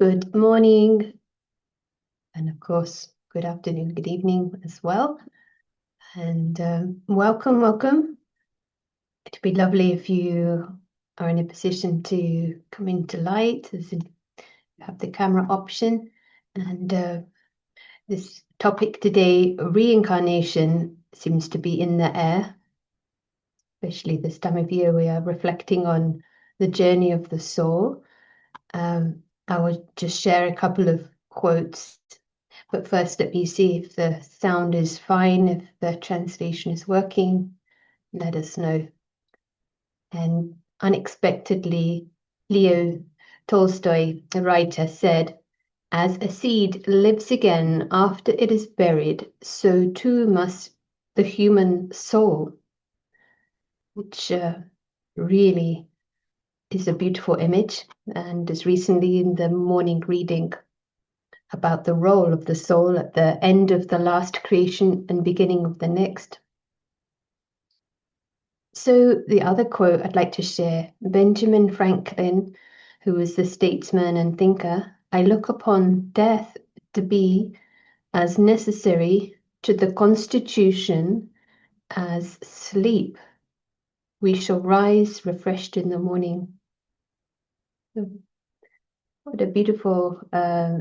Good morning, and of course, good afternoon, good evening as well. And welcome. It'd be lovely if you are in a position to come into light, as in you have the camera option. And this topic today, reincarnation, seems to be in the air, especially this time of year. We are reflecting on the journey of the soul. I will just share a couple of quotes. But first, let me see if the sound is fine, if the translation is working. Let us know. And unexpectedly, Leo Tolstoy, the writer, said, "As a seed lives again after it is buried, so too must the human soul," which really is a beautiful image. And as recently in the morning reading about the role of the soul at the end of the last creation and beginning of the next. So the other quote I'd like to share, Benjamin Franklin, who was the statesman and thinker, "I look upon death to be as necessary to the constitution as sleep. We shall rise refreshed in the morning." What a beautiful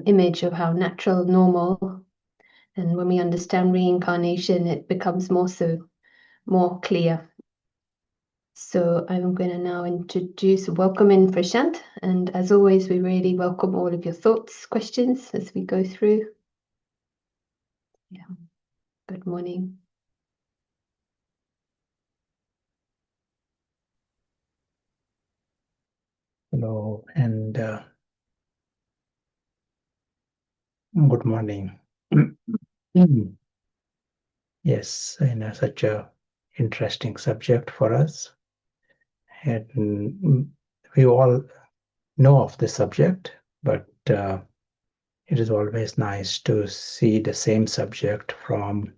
image of how natural, normal, and when we understand reincarnation, it becomes more clear. So I'm going to now welcome in Prashant. And as always, we really welcome all of your thoughts, questions as we go through. Yeah. Good morning. Hello, and good morning. Yes, such a interesting subject for us. And we all know of the subject, but it is always nice to see the same subject from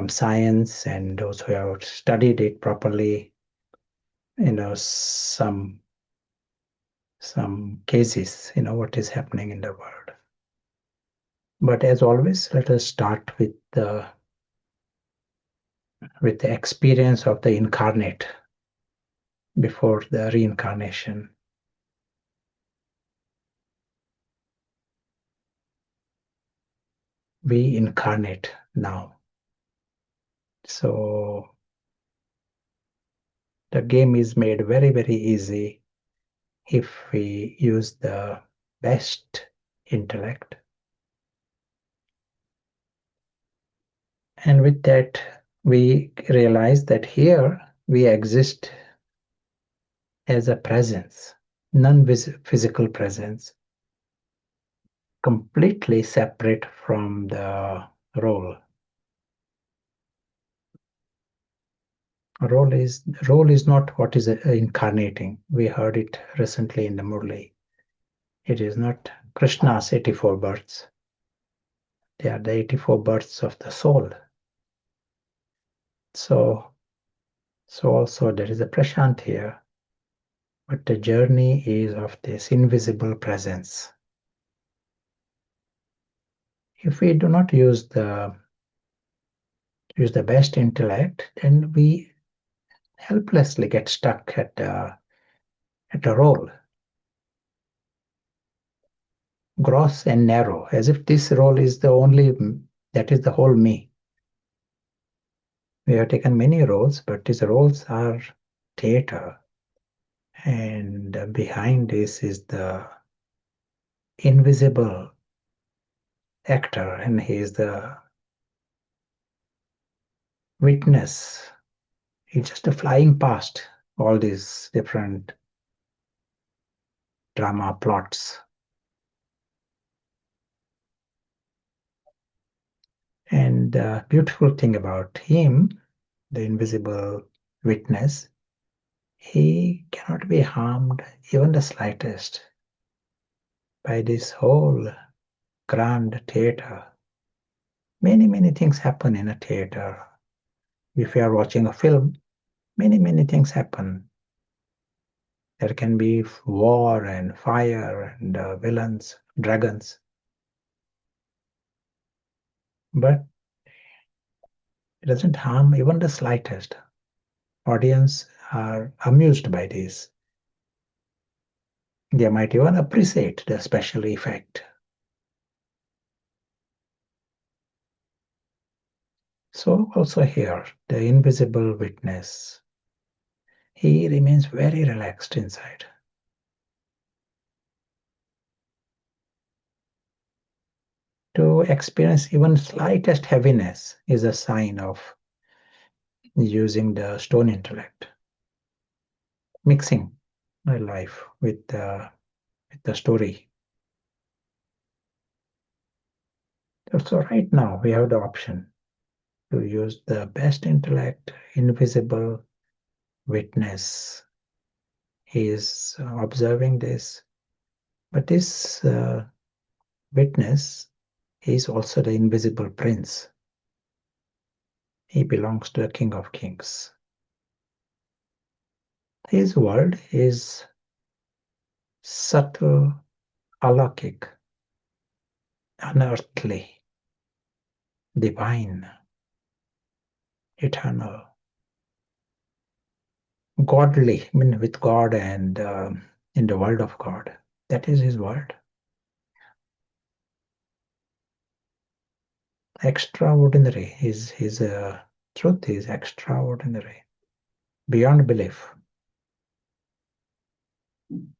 science and those who have studied it properly, some cases, what is happening in the world. But as always, let us start with the experience of the incarnate before the reincarnation. We incarnate now. So the game is made very, very easy if we use the best intellect. And with that, we realize that here we exist as a presence, non-physical presence, completely separate from the role. Role is not what is incarnating. We heard it recently in the Murli. It is not Krishna's 84 births. They are the 84 births of the soul. So also there is a Prashant here, but the journey is of this invisible presence. If we do not use the best intellect, then we helplessly get stuck at a role, gross and narrow, as if this role is that is the whole me. We have taken many roles, but these roles are theater, and behind this is the invisible actor, and he is the witness. He's just flying past all these different drama plots. And the beautiful thing about him, the invisible witness, he cannot be harmed even the slightest by this whole grand theater. Many, many things happen in a theater. If you are watching a film, many, many things happen. There can be war and fire and villains, dragons, but it doesn't harm even the slightest. Audience are amused by this. They might even appreciate the special effect. So also here, the invisible witness, he remains very relaxed inside. To experience even slightest heaviness is a sign of using the stone intellect, mixing my life with the story. So right now we have the option to use the best intellect, invisible witness. He is observing this, but this witness is also the invisible prince. He belongs to the King of Kings. His world is subtle, alaukic, unearthly, divine, eternal, godly, I mean, with God and in the world of God. That is his world. Extraordinary. His truth is extraordinary, beyond belief.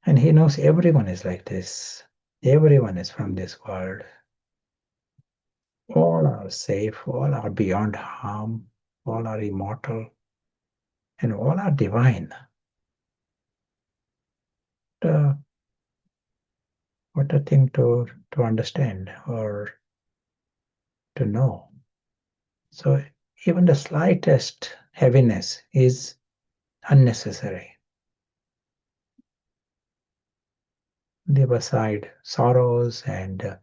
And he knows everyone is like this. Everyone is from this world. All are safe, all are beyond harm, all are immortal, and all are divine. Uh, what a thing to understand or to know. So even the slightest heaviness is unnecessary. Leave aside sorrows, and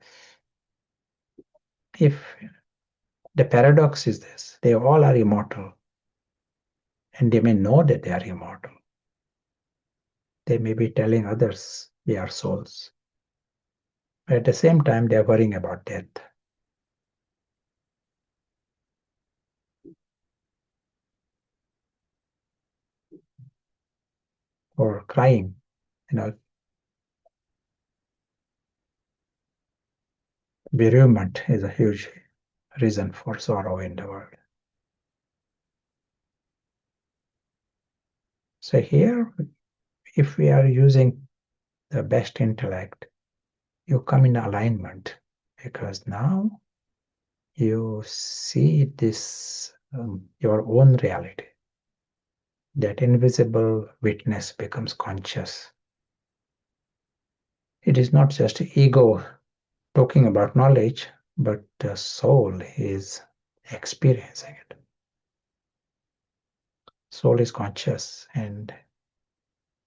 if the paradox is this, they all are immortal, and they may know that they are immortal. They may be telling others they are souls. But at the same time, they are worrying about death. Or crying. Bereavement is a huge reason for sorrow in the world. So here, if we are using the best intellect, you come in alignment, because now you see this your own reality. That invisible witness becomes conscious. It is not just ego talking about knowledge, but the soul is experiencing it. Soul is conscious, and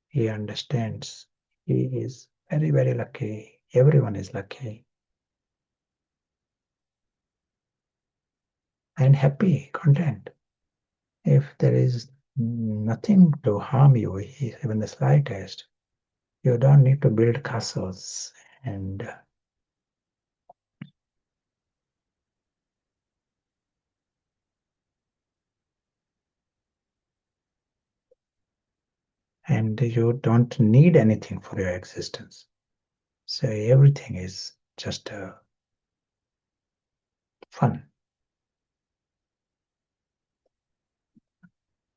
he understands. He is very, very lucky. Everyone is lucky and happy, content. If there is nothing to harm you, even the slightest, you don't need to build castles and you don't need anything for your existence. So everything is just fun.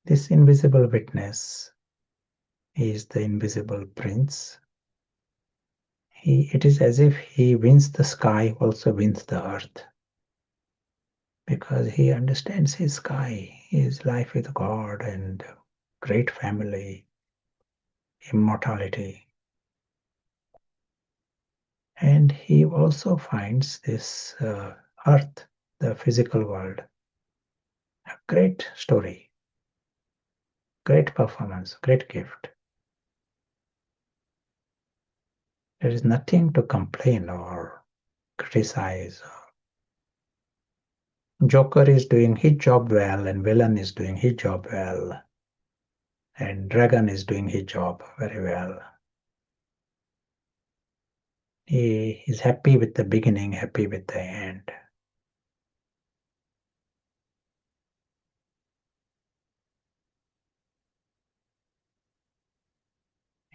This invisible witness is the invisible prince. It is as if he wins the sky, also wins the earth, because he understands his sky, his life with God and great family, immortality. And he also finds this earth, the physical world, a great story, great performance, great gift. There is nothing to complain or criticize. Joker is doing his job well and villain is doing his job well. and Dragon is doing his job very well. He is happy with the beginning, happy with the end.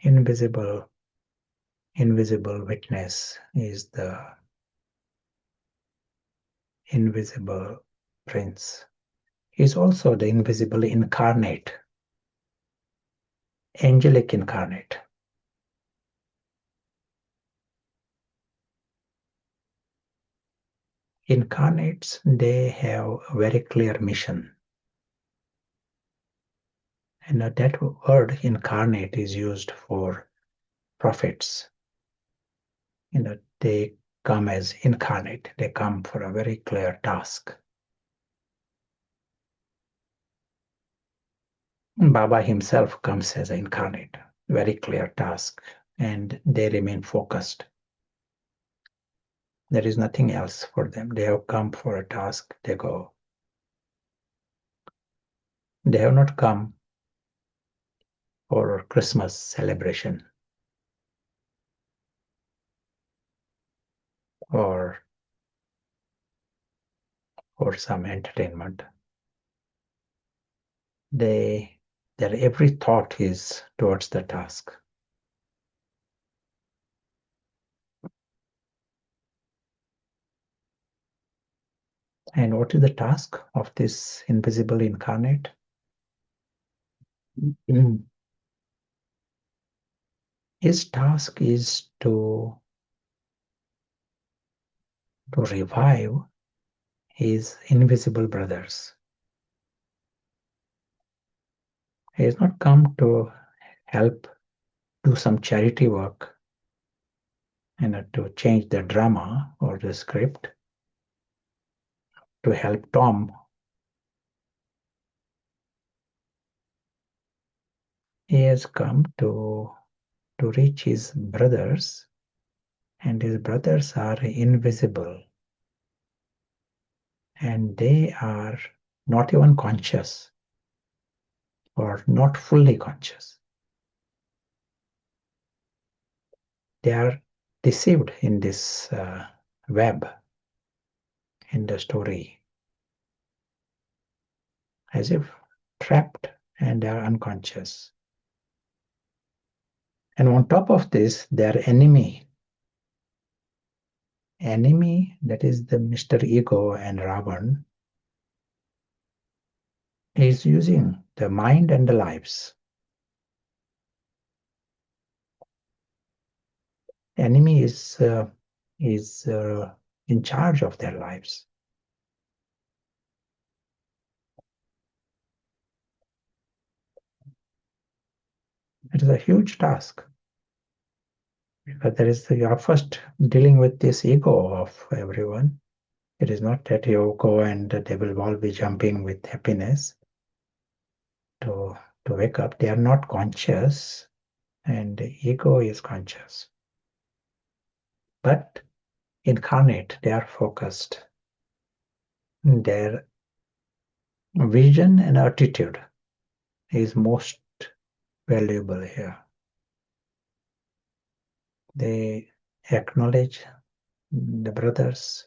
Invisible witness is the invisible prince. He is also the invisible incarnate, angelic incarnate. Incarnates, they have a very clear mission. And that word incarnate is used for prophets. They come as incarnate. They come for a very clear task. Baba himself comes as an incarnate, very clear task, and they remain focused. There is nothing else for them. They have come for a task, they go. They have not come for Christmas celebration or for some entertainment. Their every thought is towards the task. And what is the task of this invisible incarnate? His task is to revive his invisible brothers. He has not come to help do some charity work and to change the drama or the script, to help Tom. He has come to reach his brothers, and his brothers are invisible, and they are not even conscious or not fully conscious. They are deceived in this web in the story, as if trapped, and they are unconscious. And on top of this, their enemy, that is the Mr. Ego and Ravan, is using the mind and the lives. Enemy is in charge of their lives. It is a huge task, because you are first dealing with this ego of everyone. It is not that you go and they will all be jumping with happiness to wake up. They are not conscious, and the ego is conscious. But incarnate, they are focused. Their vision and attitude is most valuable here. They acknowledge the brothers,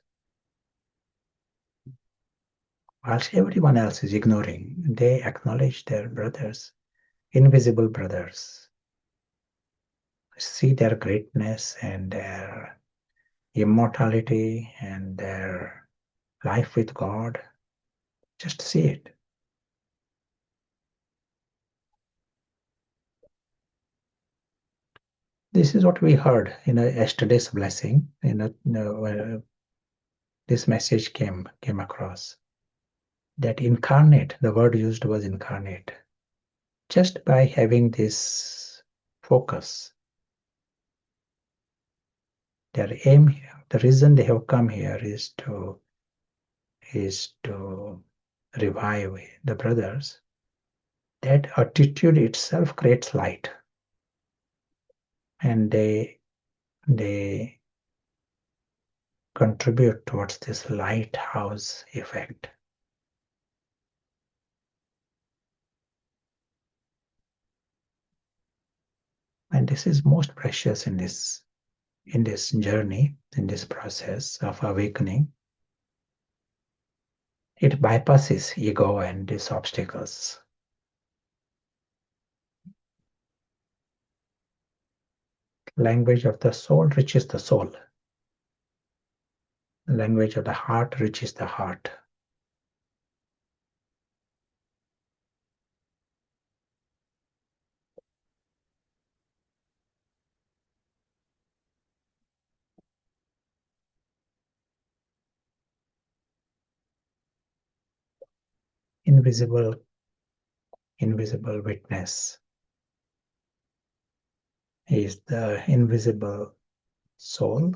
whilst everyone else is ignoring. They acknowledge their brothers, invisible brothers, see their greatness and their immortality and their life with God. Just see it. This is what we heard in yesterday's blessing. This message came across. That incarnate, the word used was incarnate. Just by having this focus, their aim here, the reason they have come here is to revive the brothers. That attitude itself creates light, and they contribute towards this lighthouse effect. And this is most precious in this journey, in this process of awakening. It bypasses ego and these obstacles. Language of the soul reaches the soul. Language of the heart reaches the heart. Invisible witness is the invisible soul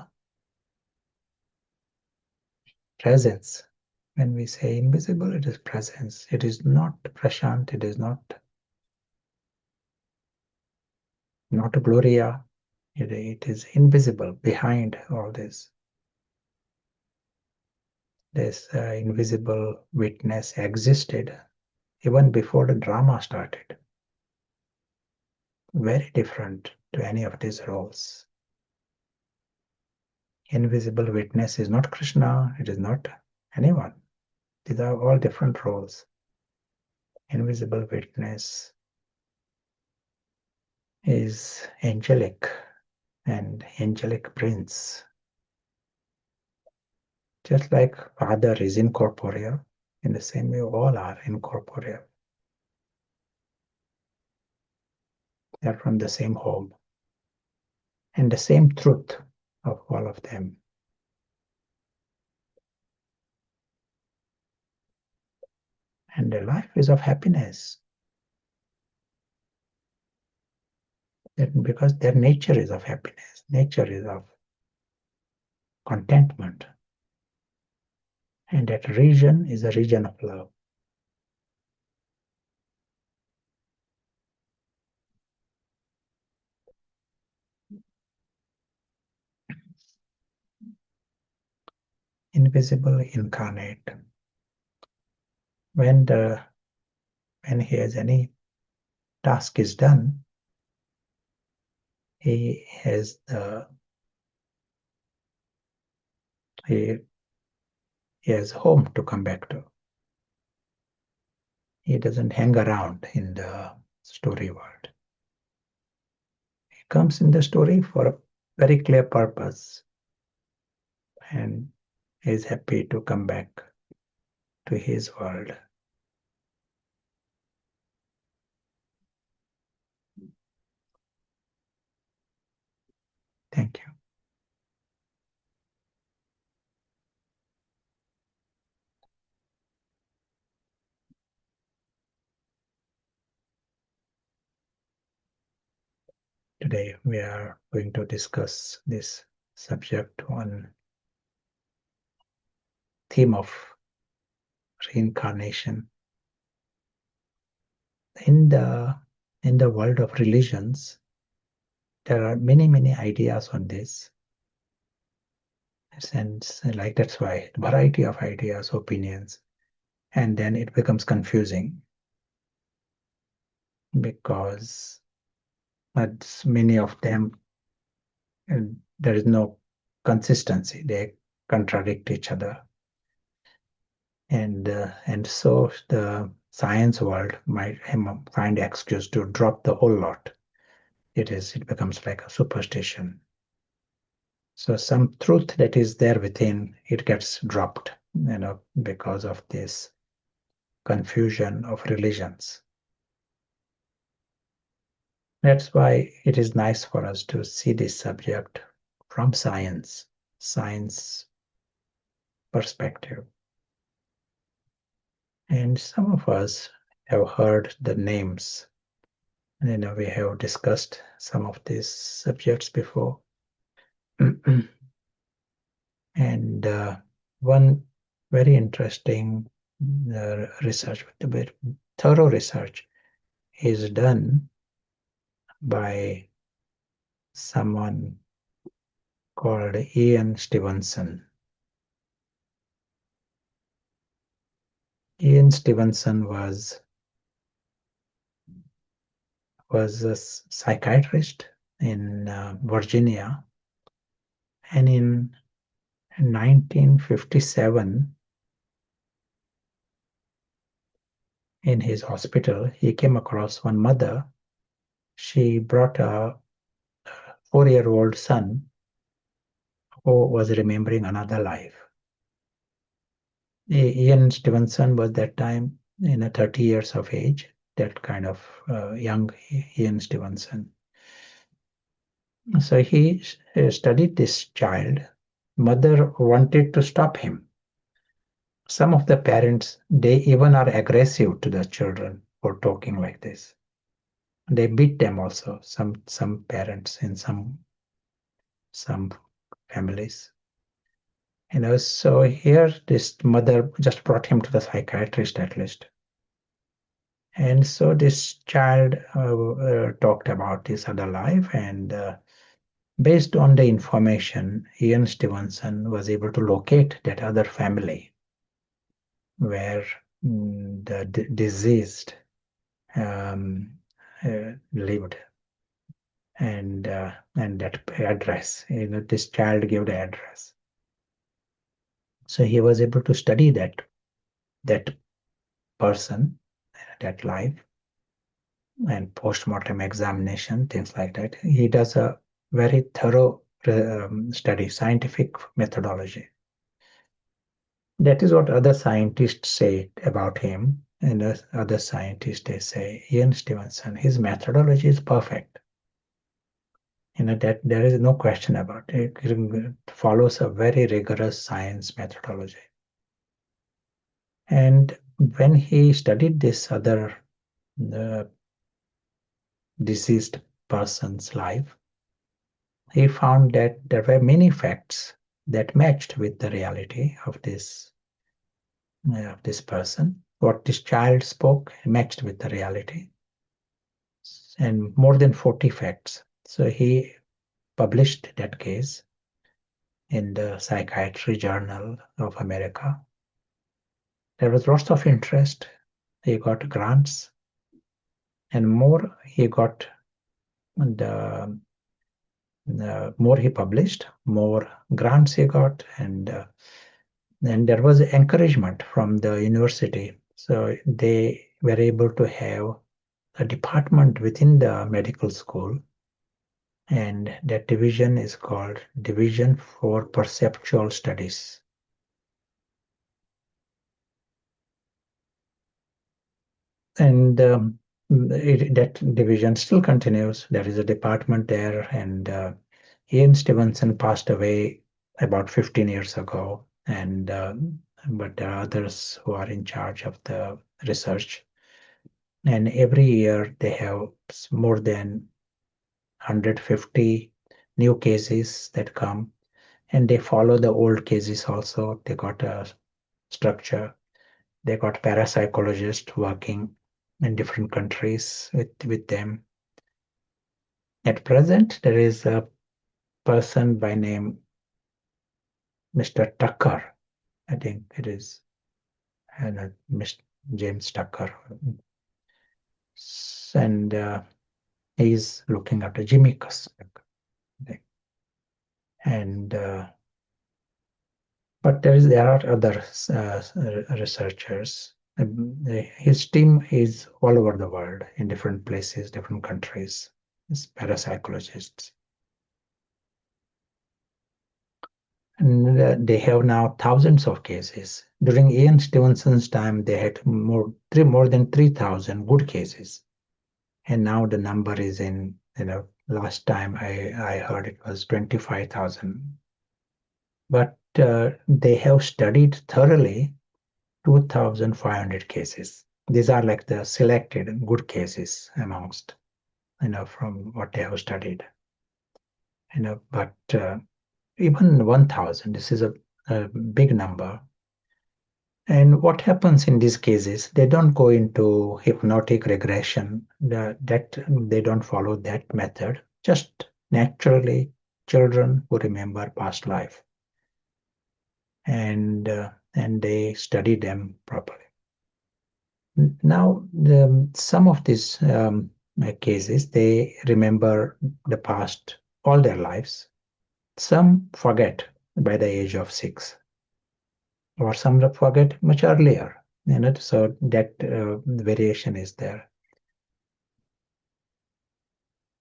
presence. When we say invisible, it is presence. It is not Prashant. It is not Gloria. It is invisible behind all this. This invisible witness existed even before the drama started. Very different to any of these roles. Invisible witness is not Krishna. It is not anyone. These are all different roles. Invisible witness is angelic and angelic prince. Just like Father is incorporeal, in the same way all are incorporeal. They are from the same home. And the same truth of all of them. And their life is of happiness. Because their nature is of happiness, nature is of contentment. And that region is a region of love. Invisible incarnate. When he has any task is done, he has he has home to come back to. He doesn't hang around in the story world. He comes in the story for a very clear purpose and is happy to come back to his world. Thank you. Today we are going to discuss this subject on theme of reincarnation. In the world of religions, there are many ideas on this. And like that's why variety of ideas, opinions, and then it becomes confusing because many of them there is no consistency. They contradict each other. And so the science world might find excuse to drop the whole lot. It becomes like a superstition. So some truth that is there within, it gets dropped, because of this confusion of religions. That's why it is nice for us to see this subject from science perspective. And some of us have heard the names. We have discussed some of these subjects before. And one very interesting research, thorough research, is done by someone called Ian Stevenson. Ian Stevenson was a psychiatrist in Virginia. And in 1957, in his hospital, he came across one mother. She brought a 4-year-old son who was remembering another life. Ian Stevenson was that time 30 years of age, that kind of young Ian Stevenson. So he studied this child. Mother wanted to stop him. Some of the parents, they even are aggressive to the children for talking like this. They beat them also, some parents in some families. So here this mother just brought him to the psychiatrist at least. And so this child talked about his other life, and based on the information, Ian Stevenson was able to locate that other family where the deceased lived, and that address. This child gave the address. So he was able to study that person, that life, and post-mortem examination, things like that. He does a very thorough study, scientific methodology. That is what other scientists say about him. And other scientists, they say, Ian Stevenson, his methodology is perfect. That there is no question about it. It follows a very rigorous science methodology. And when he studied this other deceased person's life, he found that there were many facts that matched with the reality of this person. What this child spoke matched with the reality, and more than 40 facts. So he published that case in the Psychiatry Journal of America. There was lots of interest. He got grants, and more he got, the more he published, more grants he got, and there was encouragement from the university. So they were able to have a department within the medical school, and that division is called Division for Perceptual Studies. And that division still continues. There is a department there, and Ian Stevenson passed away about 15 years ago, and but there are others who are in charge of the research. And every year they have more than 150 new cases that come, and they follow the old cases also. They got a structure. They got parapsychologists working in different countries with them. At present, there is a person by name Mr. Tucker. I think it is Mr. James Tucker. And he's looking after Jimmy Custer. And but there are other researchers. His team is all over the world, in different places, different countries. It's parapsychologists. And they have now thousands of cases. During Ian Stevenson's time, they had more than 3,000 good cases. And now the number is last time I heard it was 25,000. But they have studied thoroughly 2,500 cases. These are like the selected good cases amongst, from what they have studied. But even 1,000, this is a big number. And what happens in these cases, they don't go into hypnotic regression, that they don't follow that method, just naturally children who remember past life. And they study them properly. Now, some of these cases, they remember the past all their lives. Some forget by the age of 6, or some forget much earlier. So that variation is there.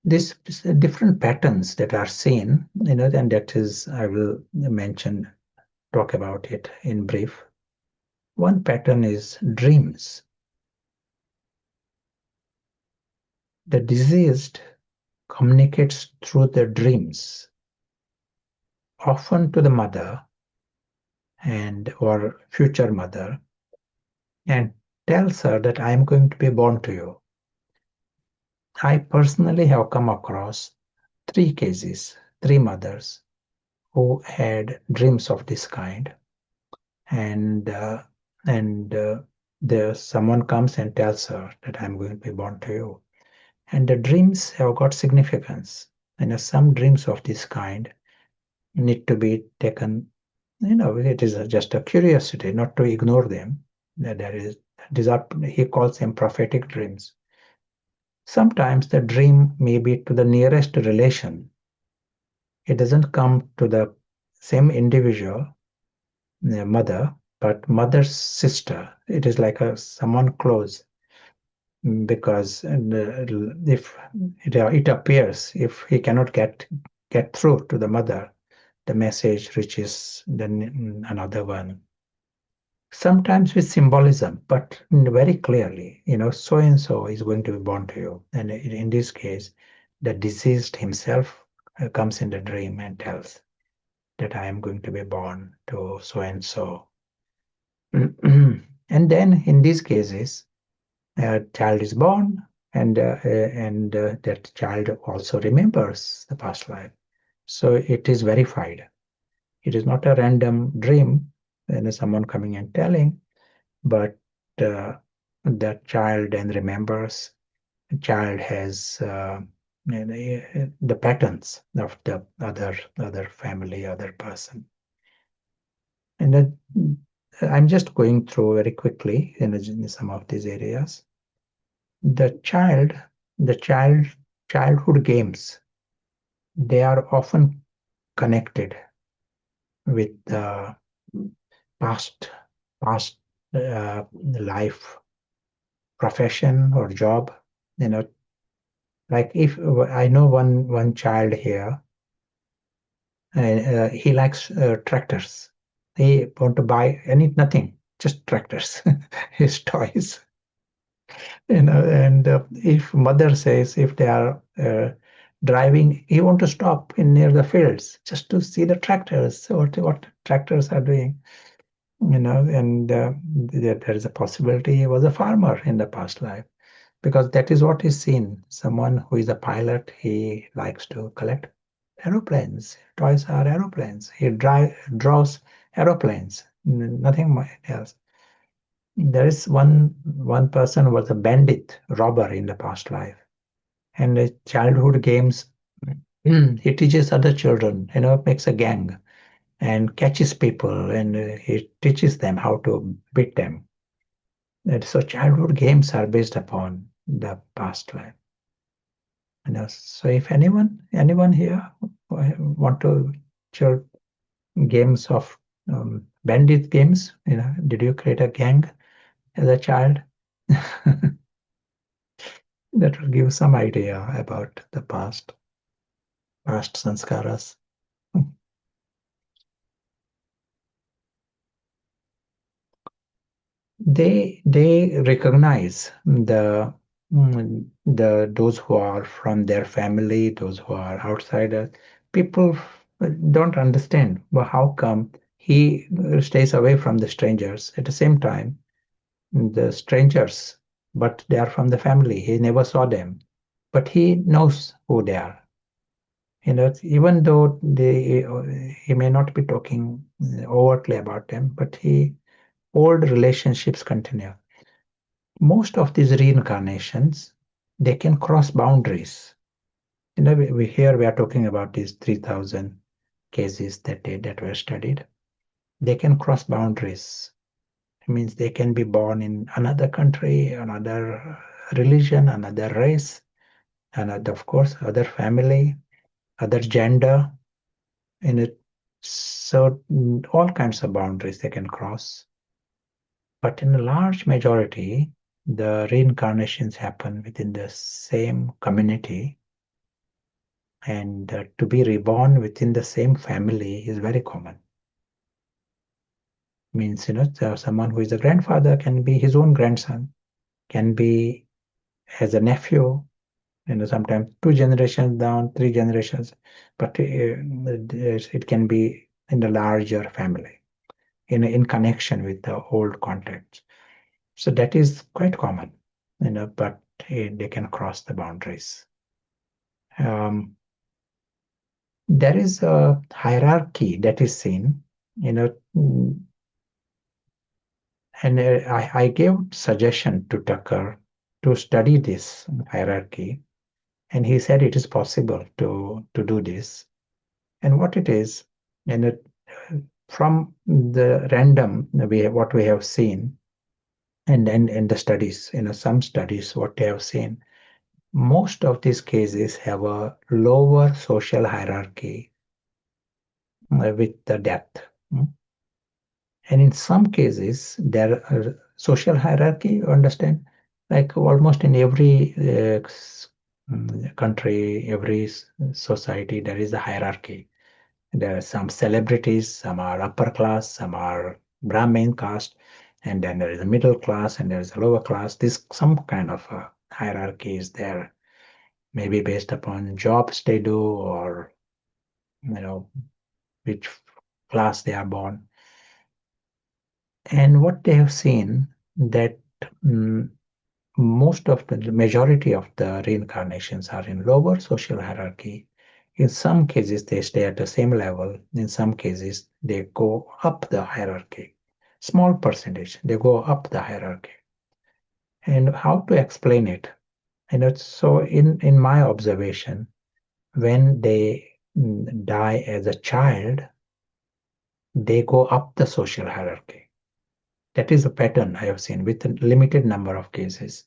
These different patterns that are seen, and that is, I will talk about it in brief. One pattern is dreams. The deceased communicates through their dreams, often to the mother and or future mother, and tells her that I am going to be born to you. I personally have come across 3 cases, 3 mothers who had dreams of this kind, and someone comes and tells her that I'm going to be born to you, and the dreams have got significance. And some dreams of this kind need to be taken. It is just a curiosity, not to ignore them. These are, he calls them prophetic dreams. Sometimes the dream may be to the nearest relation. It doesn't come to the same individual, the mother, but mother's sister. It is like someone close, because if it appears, if he cannot get through to the mother, the message reaches another one. Sometimes with symbolism, but very clearly, so and so is going to be born to you. And in this case, the deceased himself comes in the dream and tells that I am going to be born to so and so. And then in these cases, a child is born, and that child also remembers the past life. So it is verified. It is not a random dream, someone coming and telling, but that child then remembers. The child has the patterns of the other family, other person. And then I'm just going through very quickly in some of these areas. The childhood games, they are often connected with the past past life, profession or job. Like if I know one child here, he likes tractors. He want to buy nothing, just tractors, his toys. And if mother says, if they are driving, he want to stop in near the fields just to see the tractors, what tractors are doing. And there is a possibility he was a farmer in the past life, because that is what is seen. Someone who is a pilot, he likes to collect aeroplanes. Toys are aeroplanes. He draws aeroplanes, nothing else. There is one person who was a bandit, robber in the past life, and childhood games. He teaches other children, makes a gang and catches people, and he teaches them how to beat them. And so childhood games are based upon the past life. So if anyone here want to share games of bandit games, did you create a gang as a child? That will give some idea about the past sanskaras. They recognize the those who are from their family, those who are outsiders. People don't understand, well, how come he stays away from the strangers. At the same time, the strangers, but they are from the family, he never saw them, but he knows who they are. Even though he may not be talking overtly about them, but old relationships continue. Most of these reincarnations, they can cross boundaries. We are talking about these 3,000 cases that were studied. They can cross boundaries. It means they can be born in another country, another religion, another race. and of course, other family, other gender, and all kinds of boundaries they can cross. But in a large majority, the reincarnations happen within the same community, and to be reborn within the same family is very common. Means, someone who is a grandfather can be his own grandson, can be as a nephew, sometimes 2 generations down, 3 generations, but it can be in a larger family, in connection with the old contacts. So that is quite common, but they can cross the boundaries. There is a hierarchy that is seen, and I gave suggestion to Tucker to study this hierarchy, and he said it is possible to do this. And what it is, and from the random what we have seen, and the studies, some studies what they have seen, most of these cases have a lower social hierarchy with the death. And in some cases, there are social hierarchy, you understand? Like almost in every country, every society, there is a hierarchy. There are some celebrities, some are upper class, some are Brahmin caste, and then there is a middle class and there is a lower class. This some kind of hierarchy is there, maybe based upon jobs they do or which class they are born. And what they have seen that most of the majority of the reincarnations are in lower social hierarchy. In some cases, they stay at the same level. In some cases, they go up the hierarchy. Small percentage, they go up the hierarchy. And how to explain it? So in my observation, when they die as a child, they go up the social hierarchy. That is a pattern I have seen with a limited number of cases.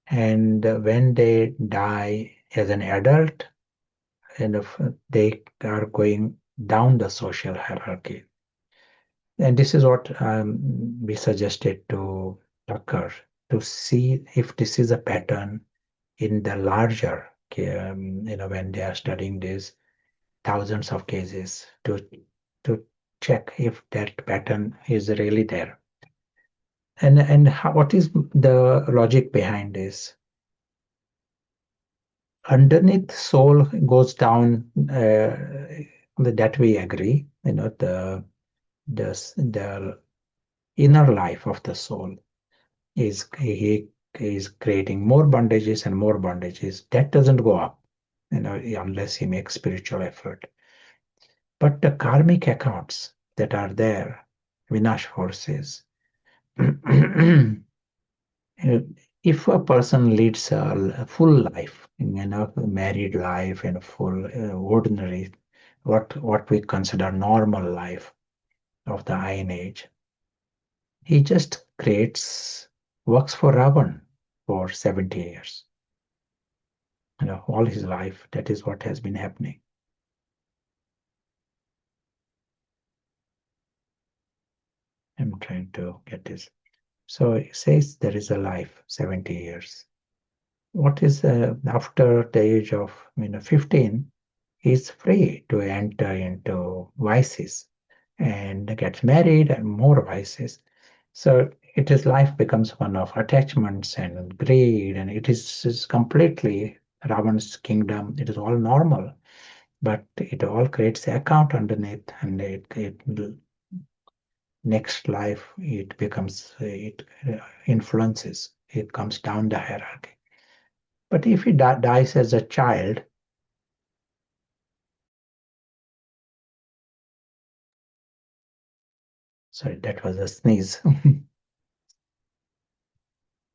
And when they die as an adult, they are going down the social hierarchy. And this is what we suggested to Tucker to see if this is a pattern in the larger, when they are studying these thousands of cases to check if that pattern is really there. And what is the logic behind this? Underneath soul goes down, that we agree, the inner life of the soul he is creating more bondages and more bondages. That doesn't go up, unless he makes spiritual effort. But the karmic accounts that are there, Vinash forces, if a person leads a full life, married life and full ordinary, what we consider normal life of the Iron Age, he just works for Ravan for 70 years. All his life, that is what has been happening. I'm trying to get this. So it says there is a life, 70 years. What is after the age of 15, he's free to enter into vices and gets married and more vices. So life becomes one of attachments and greed, and it is completely Ravan's kingdom. It is all normal, but it all creates an account underneath, and it next life it becomes it influences. It comes down the hierarchy. But if he dies as a child, sorry, that was a sneeze.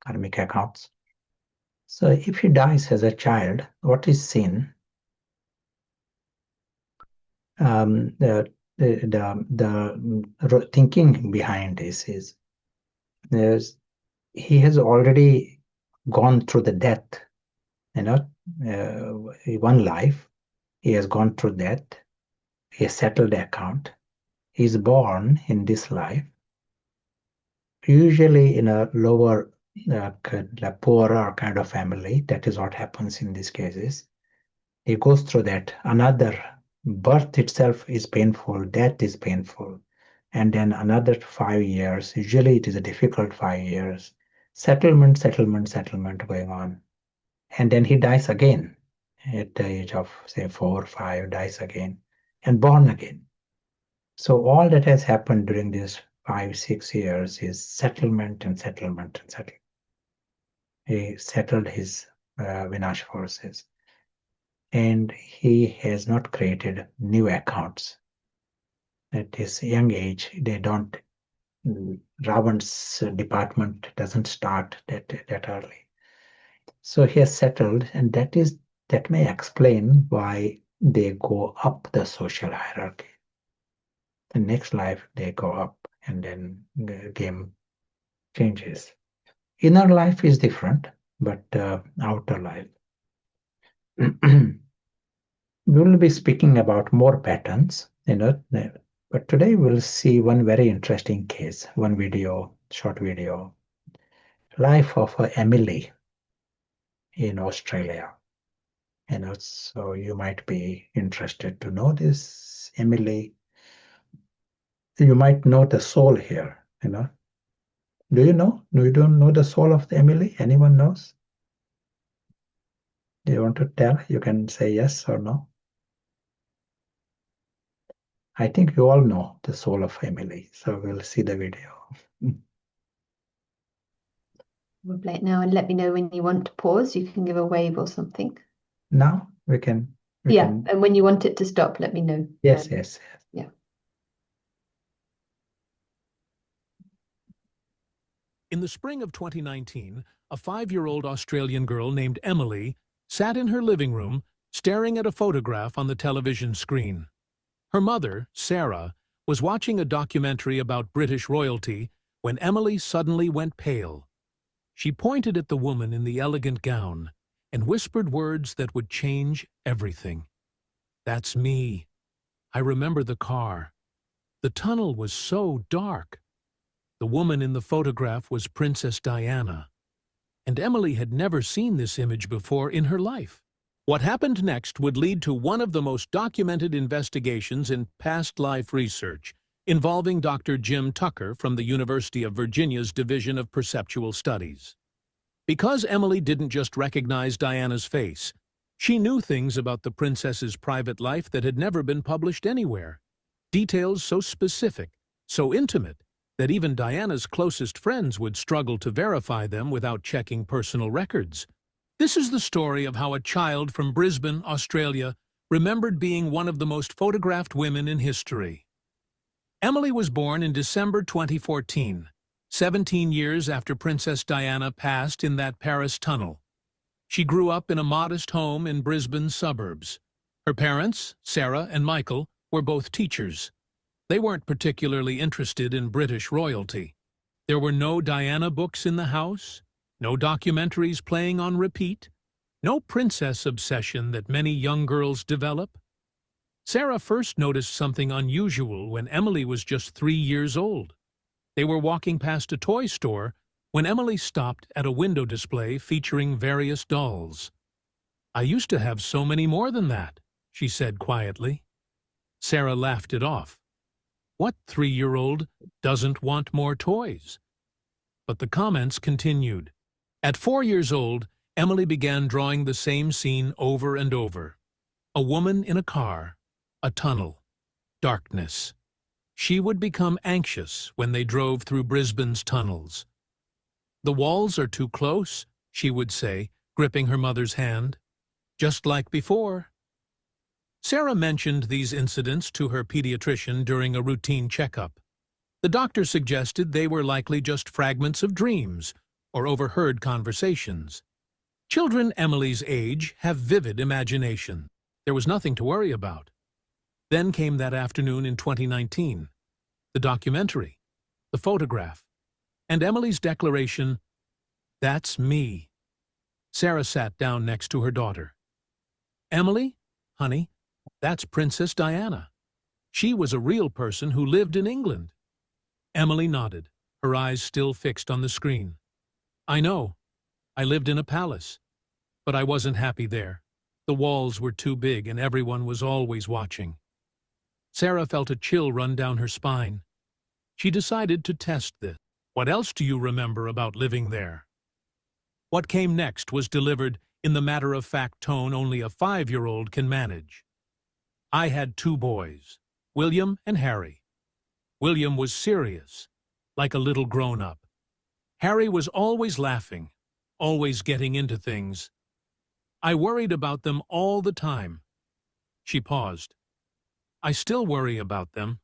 Karmic accounts. So if he dies as a child, what is seen? The thinking behind this is he has already gone through the death, one life. He has gone through that. He has settled the account. He is born in this life, usually in a lower, poorer kind of family. That is what happens in these cases. He goes through that. Another birth itself is painful, death is painful. And then another 5 years, usually it is a difficult 5 years, settlement, settlement, settlement going on. And then he dies again at the age of, say, 4 or 5, dies again and born again. So all that has happened during these 5, 6 years is settlement and settlement and settlement. He settled his Vinash forces. And he has not created new accounts. At his young age, they don't, Ravan's department doesn't start that early. So he has settled, and that may explain why they go up the social hierarchy. The next life they go up, and then the game changes. Inner life is different, but outer life. We will be speaking about more patterns, but today we'll see one very interesting case, one video, short video, life of Emily in Australia. So you might be interested to know this Emily. You might know the soul here. Do you know? Do you don't know the soul of the Emily? Anyone knows? Do you want to tell? You can say yes or no. I think you all know the soul of Emily. So we'll see the video. We'll play it now and let me know when you want to pause. You can give a wave or something. Now we can. And when you want it to stop, let me know. Yes, yes. Yeah. In the spring of 2019, a 5-year-old Australian girl named Emily sat in her living room staring at a photograph on the television screen. Her mother, Sarah, was watching a documentary about British royalty when Emily suddenly went pale. She pointed at the woman in the elegant gown and whispered words that would change everything. "That's me. I remember the car. The tunnel was so dark." The woman in the photograph was Princess Diana, and Emily had never seen this image before in her life. What happened next would lead to one of the most documented investigations in past life research, involving Dr. Jim Tucker from the University of Virginia's Division of Perceptual Studies. Because Emily didn't just recognize Diana's face, she knew things about the princess's private life that had never been published anywhere. Details so specific, so intimate, that even Diana's closest friends would struggle to verify them without checking personal records. This is the story of how a child from Brisbane, Australia, remembered being one of the most photographed women in history. Emily was born in December 2014, 17 years after Princess Diana passed in that Paris tunnel. She grew up in a modest home in Brisbane's suburbs. Her parents, Sarah and Michael, were both teachers. They weren't particularly interested in British royalty. There were no Diana books in the house, no documentaries playing on repeat, no princess obsession that many young girls develop. Sarah first noticed something unusual when Emily was just 3 years old. They were walking past a toy store when Emily stopped at a window display featuring various dolls. "I used to have so many more than that," she said quietly. Sarah laughed it off. What 3-year-old doesn't want more toys? But the comments continued. At 4 years old, Emily began drawing the same scene over and over. A woman in a car, a tunnel, darkness. She would become anxious when they drove through Brisbane's tunnels. "The walls are too close," she would say, gripping her mother's hand. "Just like before." Sarah mentioned these incidents to her pediatrician during a routine checkup. The doctor suggested they were likely just fragments of dreams or overheard conversations. Children Emily's age have vivid imagination. There was nothing to worry about. Then came that afternoon in 2019, the documentary, the photograph, and Emily's declaration, "That's me." Sarah sat down next to her daughter. Emily, honey, that's Princess Diana. She was a real person who lived in England. Emily nodded, her eyes still fixed on the screen. I know. I lived in a palace. But I wasn't happy there. The walls were too big and everyone was always watching. Sarah felt a chill run down her spine. She decided to test this. What else do you remember about living there? What came next was delivered in the matter-of-fact tone only a 5-year-old can manage. I had 2 boys, William and Harry. William was serious, like a little grown-up. Harry was always laughing, always getting into things. I worried about them all the time. She paused. I still worry about them.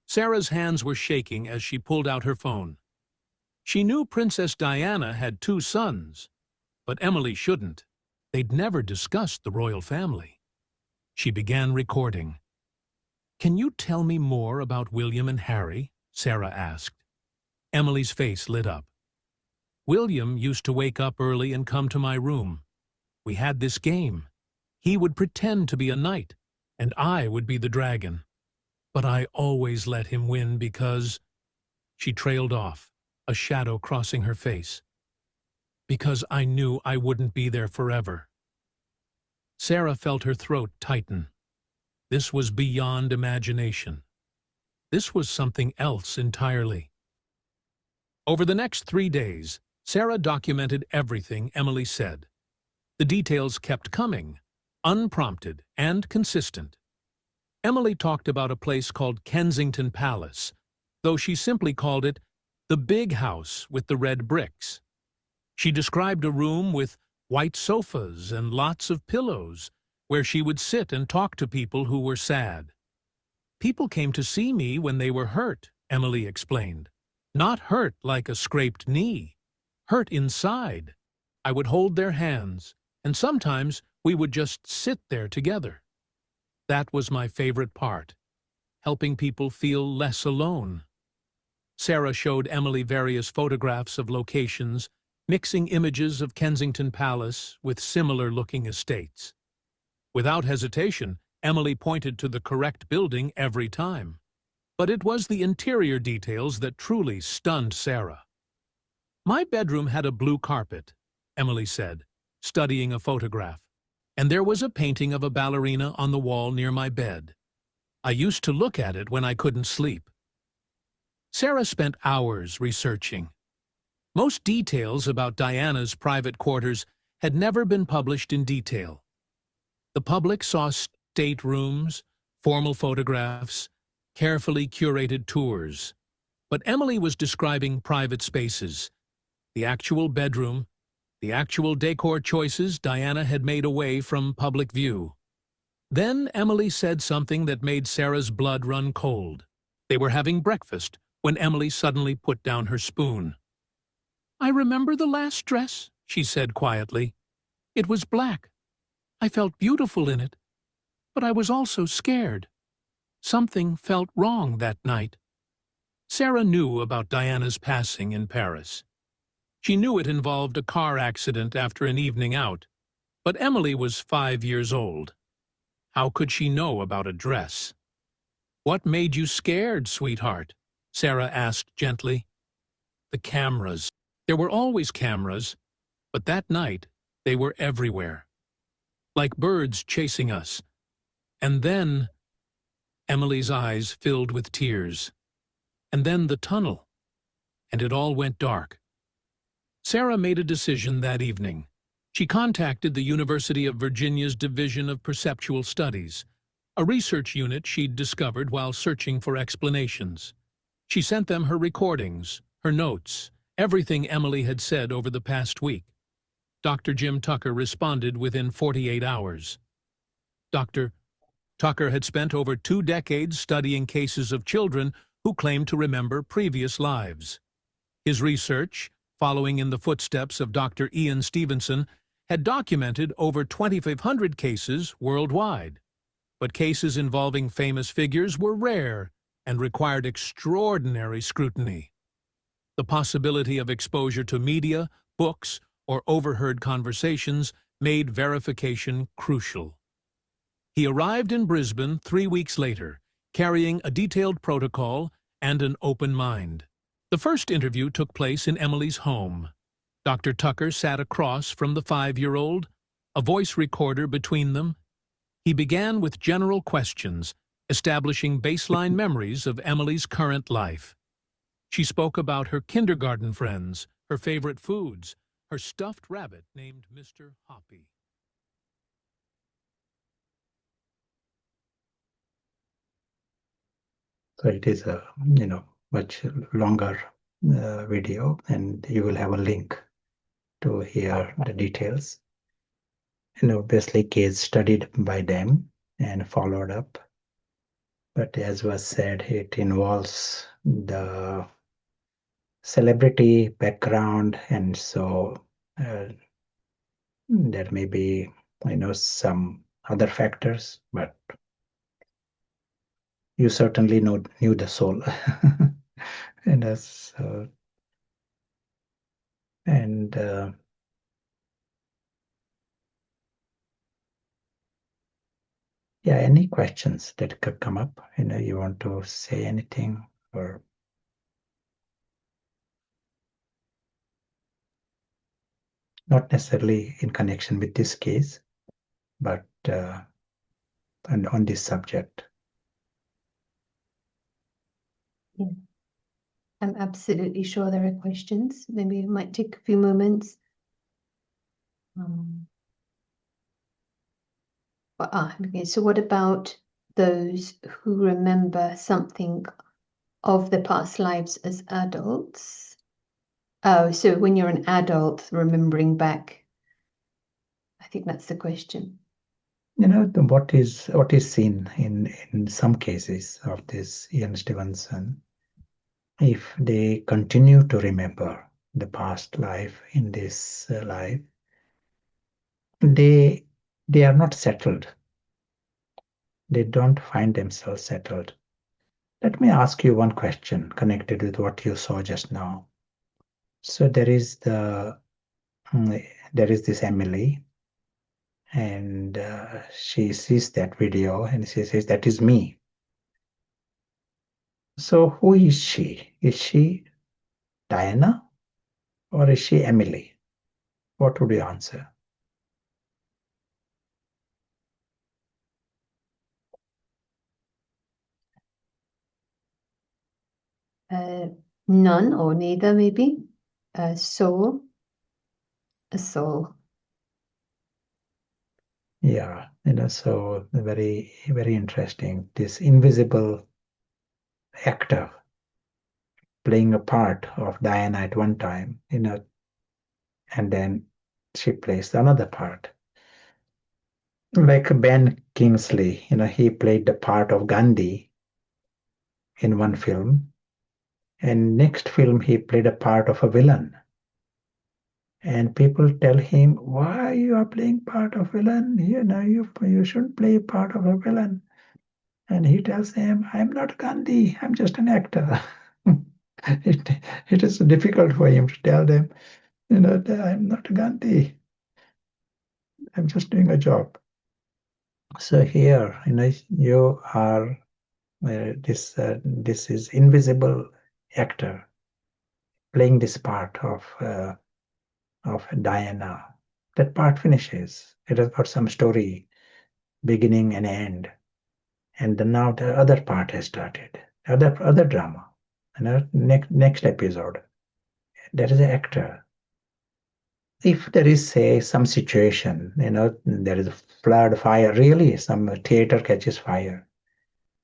Sarah's hands were shaking as she pulled out her phone. She knew Princess Diana had 2 sons, but Emily shouldn't. They'd never discussed the royal family. She began recording. Can you tell me more about William and Harry? Sarah asked. Emily's face lit up. William used to wake up early and come to my room. We had this game. He would pretend to be a knight, and I would be the dragon. But I always let him win because... She trailed off, a shadow crossing her face. Because I knew I wouldn't be there forever. Sarah felt her throat tighten. This was beyond imagination. This was something else entirely. Over the next 3 days, Sarah documented everything Emily said. The details kept coming, unprompted and consistent. Emily talked about a place called Kensington Palace, though she simply called it the big house with the red bricks. She described a room with white sofas and lots of pillows, where she would sit and talk to people who were sad. People came to see me when they were hurt, Emily explained. Not hurt like a scraped knee, hurt inside. I would hold their hands, and sometimes we would just sit there together. That was my favorite part, helping people feel less alone. Sarah showed Emily various photographs of locations, mixing images of Kensington Palace with similar-looking estates. Without hesitation, Emily pointed to the correct building every time. But it was the interior details that truly stunned Sarah. My bedroom had a blue carpet, Emily said, studying a photograph, and there was a painting of a ballerina on the wall near my bed. I used to look at it when I couldn't sleep. Sarah spent hours researching. Most details about Diana's private quarters had never been published in detail. The public saw staterooms, formal photographs, carefully curated tours. But Emily was describing private spaces, the actual bedroom, the actual decor choices Diana had made away from public view. Then Emily said something that made Sarah's blood run cold. They were having breakfast when Emily suddenly put down her spoon. I remember the last dress, she said quietly. It was black. I felt beautiful in it, but I was also scared. Something felt wrong that night. Sarah knew about Diana's passing in Paris. She knew it involved a car accident after an evening out, but Emily was 5 years old. How could she know about a dress? What made you scared, sweetheart? Sarah asked gently. The cameras. There were always cameras, but that night they were everywhere. Like birds chasing us. And then... Emily's eyes filled with tears. And then the tunnel. And it all went dark. Sarah made a decision that evening. She contacted the University of Virginia's Division of Perceptual Studies, a research unit she'd discovered while searching for explanations. She sent them her recordings, her notes, everything Emily had said over the past week. Dr. Jim Tucker responded within 48 hours. Dr. Tucker had spent over 2 decades studying cases of children who claimed to remember previous lives. His research, following in the footsteps of Dr. Ian Stevenson, had documented over 2,500 cases worldwide. But cases involving famous figures were rare and required extraordinary scrutiny. The possibility of exposure to media, books, or overheard conversations made verification crucial. He arrived in Brisbane 3 weeks later, carrying a detailed protocol and an open mind. The first interview took place in Emily's home. Dr. Tucker sat across from the 5-year-old, a voice recorder between them. He began with general questions, establishing baseline memories of Emily's current life. She spoke about her kindergarten friends, her favorite foods, her stuffed rabbit named Mr. Hoppy. So it is a much longer video, and you will have a link to hear the details. Obviously case studied by them and followed up. But as was said, it involves the celebrity background, and so there may be some other factors, but you certainly knew the soul. And as and yeah, any questions that could come up? You want to say anything, or not necessarily in connection with this case, but on this subject? Yeah. I'm absolutely sure there are questions. Maybe it might take a few moments. Okay, so what about those who remember something of the past lives as adults? Oh, so when you're an adult remembering back, I think that's the question. What is seen in some cases of this Ian Stevenson, if they continue to remember the past life in this life, they are not settled. They don't find themselves settled. Let me ask you one question connected with what you saw just now. So there is this Emily, and she sees that video and she says, "That is me." So who is she? Is she Diana or is she Emily? What would you answer? None or neither, maybe. Soul, a soul. Yeah, so very, very interesting. This invisible actor playing a part of Diana at one time, and then she plays another part. Like Ben Kingsley, he played the part of Gandhi in one film, and next film he played a part of a villain. And people tell him, "Why you are playing part of villain? You shouldn't play part of a villain." And he tells them, "I'm not Gandhi. I'm just an actor." it, it is difficult for him to tell them, that I'm not Gandhi. I'm just doing a job. So here, you are this is invisible actor playing this part of Diana. That part finishes. It has got some story, beginning and end, and then now the other part has started. Other drama. Next episode, there is an actor. If there is, say, some situation, there is a flood, fire, really, some theater catches fire,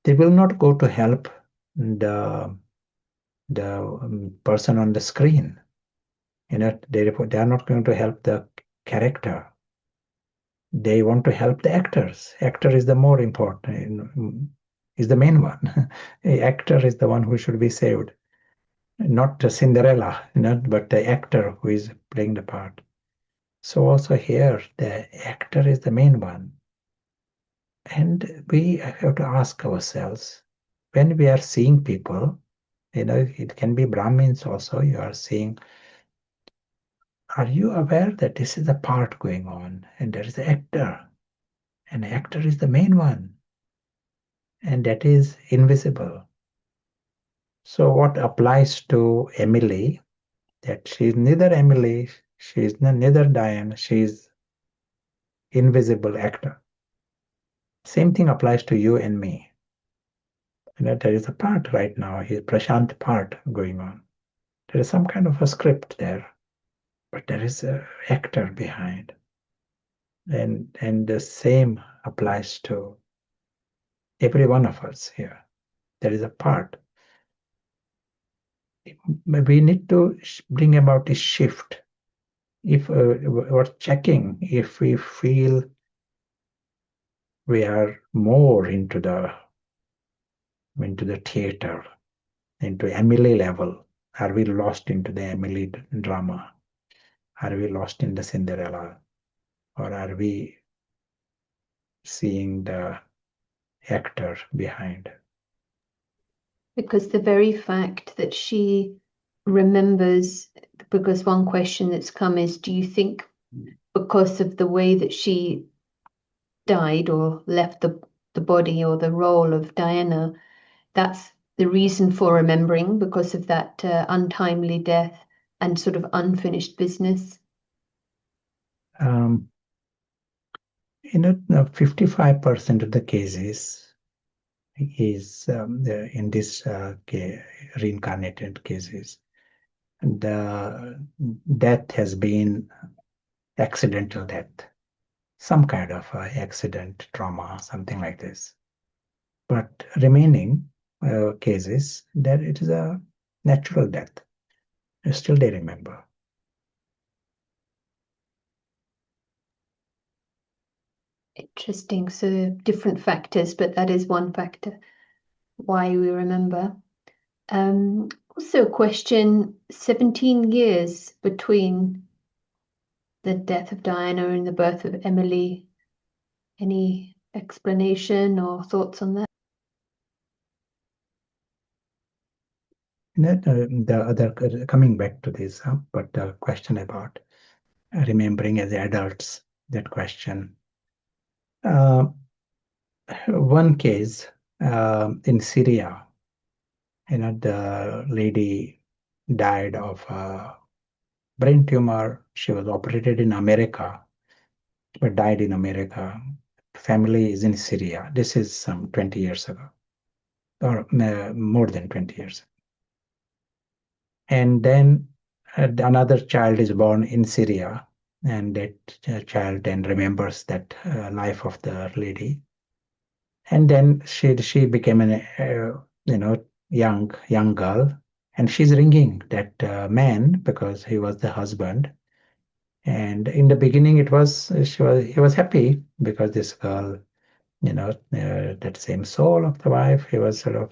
they will not go to help the person on the screen. They are not going to help the character. They want to help the actors. Actor is the more important, is the main one. The actor is the one who should be saved, not the Cinderella, but the actor who is playing the part. So also here, the actor is the main one. And we have to ask ourselves, when we are seeing people, it can be Brahmins also, you are seeing are you aware that this is a part going on and there is an actor, and the actor is the main one, and that is invisible. So what applies to Emily, that she's neither Emily, she's neither Diane, she's invisible actor. Same thing applies to you and me. There is a part right now, his Prashant part going on. There is some kind of a script there, but there is an actor behind. And the same applies to every one of us here. There is a part. We need to bring about this shift. If we're checking if we feel we are more into the theater, into Emily level. Are we lost into the Emily drama? Are we lost in the Cinderella? Or are we seeing the actor behind? Because the very fact that she remembers, because one question that's come is, do you think because of the way that she died or left the body or the role of Diana, that's the reason for remembering because of that untimely death and sort of unfinished business? Um, 55% of the cases is in this reincarnated cases, the death has been accidental death, some kind of accident, trauma, something like this. But remaining cases, that it is a natural death. Still they remember. Interesting. So different factors, but that is one factor why we remember. Also a question, 17 years between the death of Diana and the birth of Emily. Any explanation or thoughts on that? The other coming back to this, but the question about remembering as adults, that question. One case in Syria, the lady died of a brain tumor. She was operated in America, but died in America. Family is in Syria. This is some 20 years ago, or more than 20 years. And then another child is born in Syria, and that child then remembers that life of the lady. And then she became an young girl, and she's ringing that man because he was the husband. And in the beginning, he was happy because this girl, that same soul of the wife, he was sort of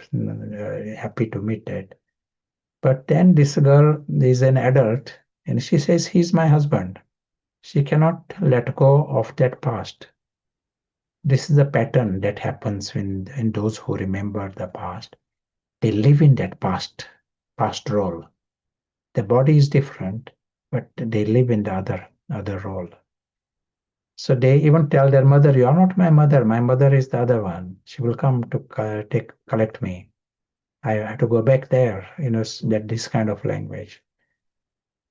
happy to meet that. But then this girl is an adult, and she says he's my husband. She cannot let go of that past. This is a pattern that happens in those who remember the past. They live in that past role. The body is different, but they live in the other role. So they even tell their mother, "You are not my mother. My mother is the other one. She will come to collect me. I have to go back there." That this kind of language.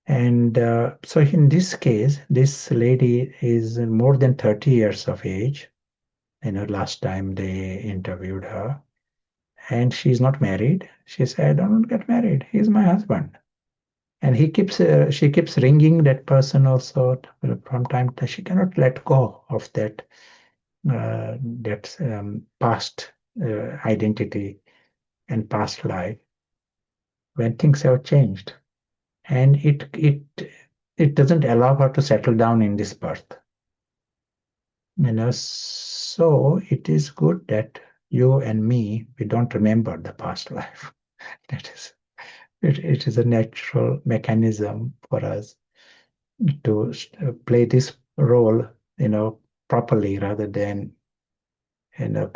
And so in this case, this lady is more than 30 years of age. Last time they interviewed her, and she's not married. She said, "I don't get married. He's my husband." And she keeps ringing that person also from time to time. She cannot let go of that past identity and past life when things have changed, and it doesn't allow her to settle down in this birth. So it is good that you and me, we don't remember the past life. That is, it is a natural mechanism for us to play this role, properly rather than, you know,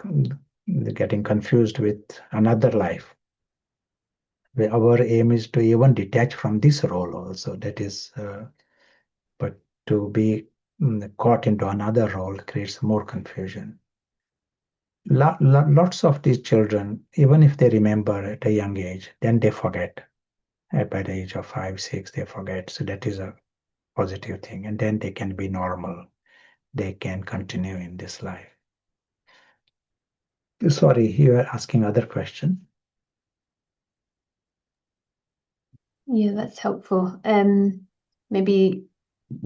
getting confused with another life. Our aim is to even detach from this role also. That is but to be caught into another role creates more confusion. Lots of these children, even if they remember at a young age, then they forget. By the age of 5, 6, they forget. So that is a positive thing. And then they can be normal. They can continue in this life. Sorry, you are asking other question. Yeah, that's helpful. Maybe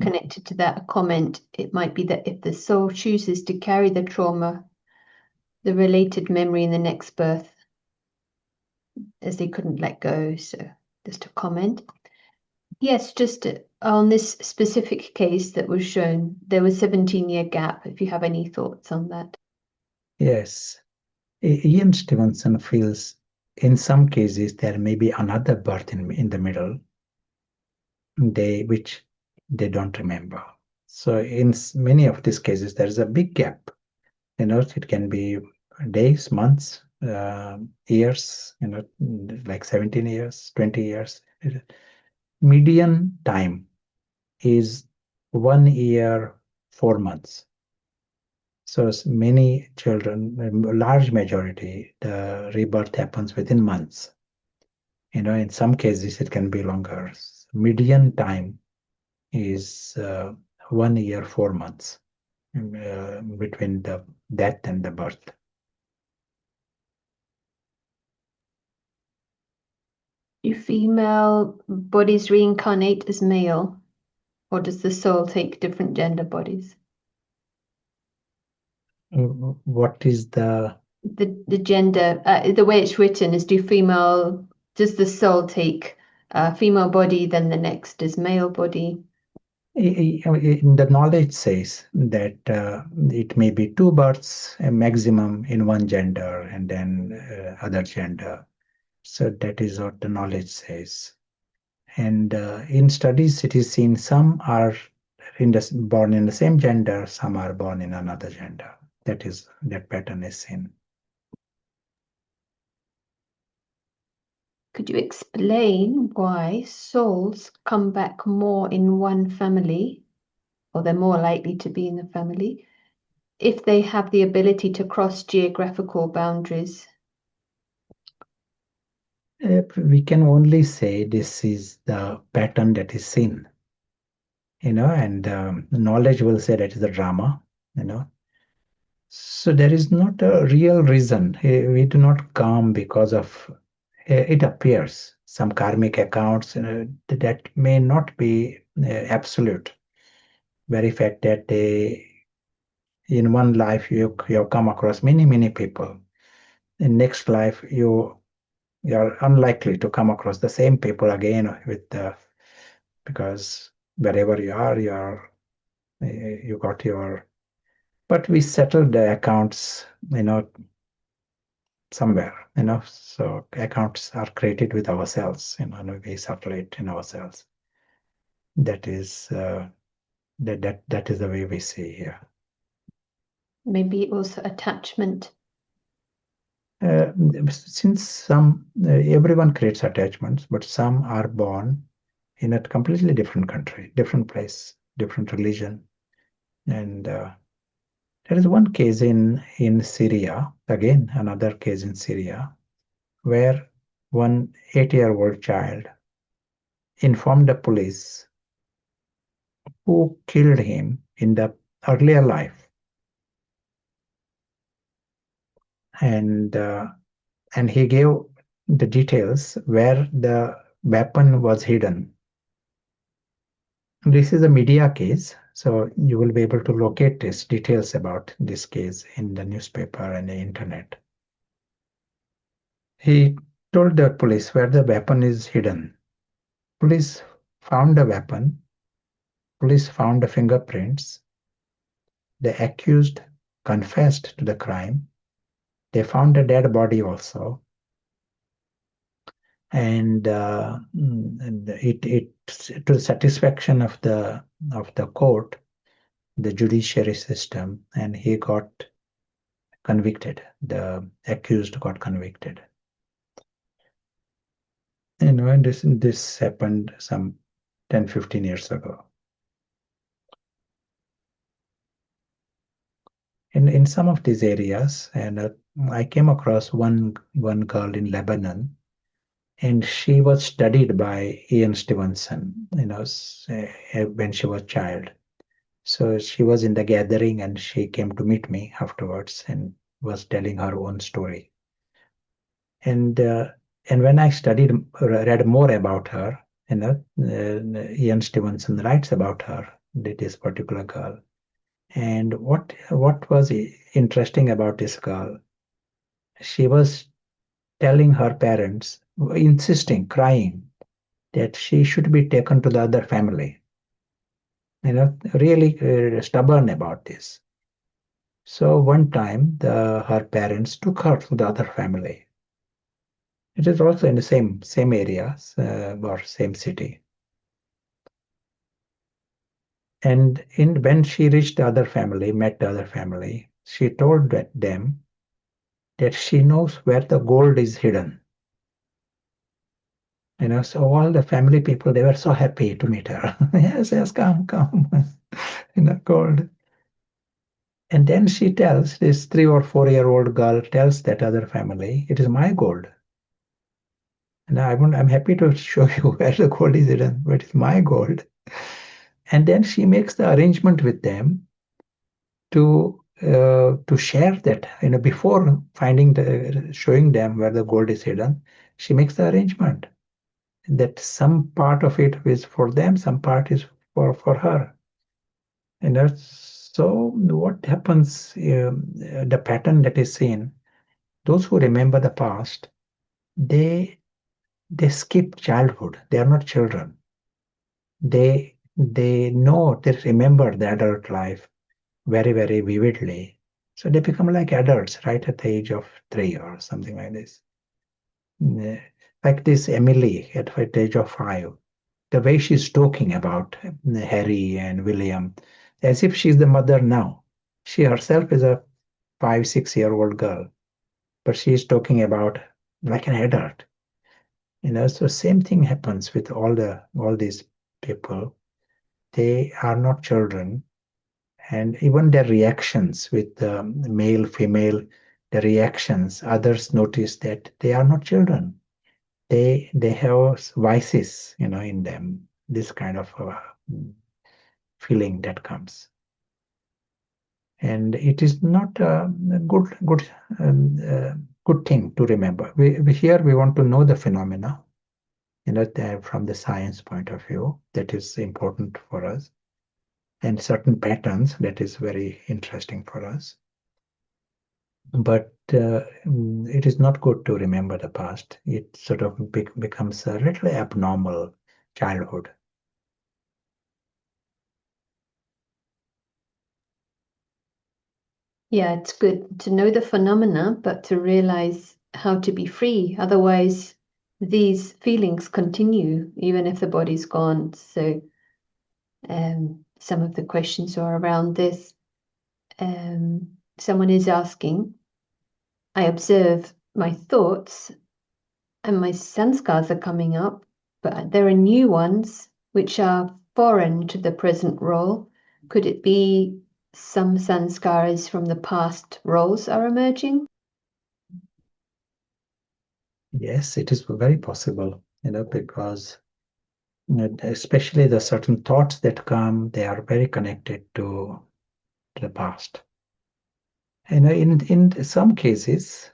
connected to that, a comment, it might be that if the soul chooses to carry the trauma, the related memory in the next birth, as they couldn't let go. So just a comment. Yes, just on this specific case that was shown, there was 17-year gap, if you have any thoughts on that. Yes. Ian Stevenson feels in some cases there may be another birth in the middle, which they don't remember. So in many of these cases, there is a big gap. It can be days, months, years, like 17 years, 20 years. Median time is 1 year, 4 months. So many children, a large majority, the rebirth happens within months. In some cases, it can be longer. Median time is 1 year, 4 months between the death and the birth. Do female bodies reincarnate as male, or does the soul take different gender bodies? What is the gender? The way it's written is, does the soul take a female body, then the next is male body? The knowledge says that it may be two births, a maximum in one gender, and then other gender. So that is what the knowledge says. And in studies, it is seen some are born in the same gender, some are born in another gender. That pattern is seen. Could you explain why souls come back more in one family, or they're more likely to be in the family, if they have the ability to cross geographical boundaries? We can only say this is the pattern that is seen, and knowledge will say that is a drama, So there is not a real reason. We do not come because of it appears some karmic accounts that may not be absolute. Very fact that in one life you have come across many people. In next life you are unlikely to come across the same people again because wherever you got your. But we settled the accounts, somewhere, so accounts are created with ourselves, and we circulate in ourselves. That is that is the way we see here. Maybe also attachment. Since everyone creates attachments, but some are born in a completely different country, different place, different religion, and there is one case in Syria, again another case in Syria, where one 8-year-old child informed the police who killed him in the earlier life, and he gave the details where the weapon was hidden. This is a media case, so you will be able to locate these details about this case in the newspaper and the internet. He told the police where the weapon is hidden. Police found the weapon. Police found the fingerprints. The accused confessed to the crime. They found a dead body also. And it to the satisfaction of the court, the judiciary system, and he got convicted. The accused got convicted. And this happened some 10, 15 years ago. in some of these areas. And I came across one girl in Lebanon, and she was studied by Ian Stevenson, when she was a child. So she was in the gathering, and she came to meet me afterwards and was telling her own story. And when I read more about her, Ian Stevenson writes about her, this particular girl. And what was interesting about this girl? She was telling her parents, insisting, crying, that she should be taken to the other family. Really stubborn about this. So one time, her parents took her to the other family. It is also in the same areas or same city. And when she reached the other family, met the other family, she told them that she knows where the gold is hidden. So all the family people, they were so happy to meet her. Yes, yes, come, come. Gold. And then she tells, this 3 or 4 year old girl tells that other family, it is my gold. And I'm happy to show you where the gold is hidden, but it's my gold. And then she makes the arrangement with them to share that. Before showing them where the gold is hidden, she makes the arrangement that some part of it is for them, some part is for her. So what happens? The pattern that is seen. Those who remember the past, they skip childhood. They are not children. They know, they remember the adult life very, very vividly. So they become like adults right at the age of 3 or something like this. Like this Emily at the age of 5, the way she's talking about Harry and William, as if she's the mother now. She herself is a 5, 6 year old girl, but she's talking about like an adult. So same thing happens with all these people. They are not children, and even their reactions with male, female, the reactions, others notice that they are not children. They have vices, in them. This kind of feeling that comes, and it is not a um, uh, good thing to remember. Here we want to know the phenomena, from the science point of view. That is important for us, and certain patterns that is very interesting for us. But it is not good to remember the past. It sort of becomes a little abnormal childhood. Yeah, it's good to know the phenomena, but to realize how to be free. Otherwise, these feelings continue even if the body's gone. So, some of the questions are around this. Someone is asking, I observe my thoughts and my sanskars are coming up, but there are new ones which are foreign to the present role. Could it be some sanskaras from the past roles are emerging? Yes, it is very possible, because especially the certain thoughts that come, they are very connected to the past. And in some cases,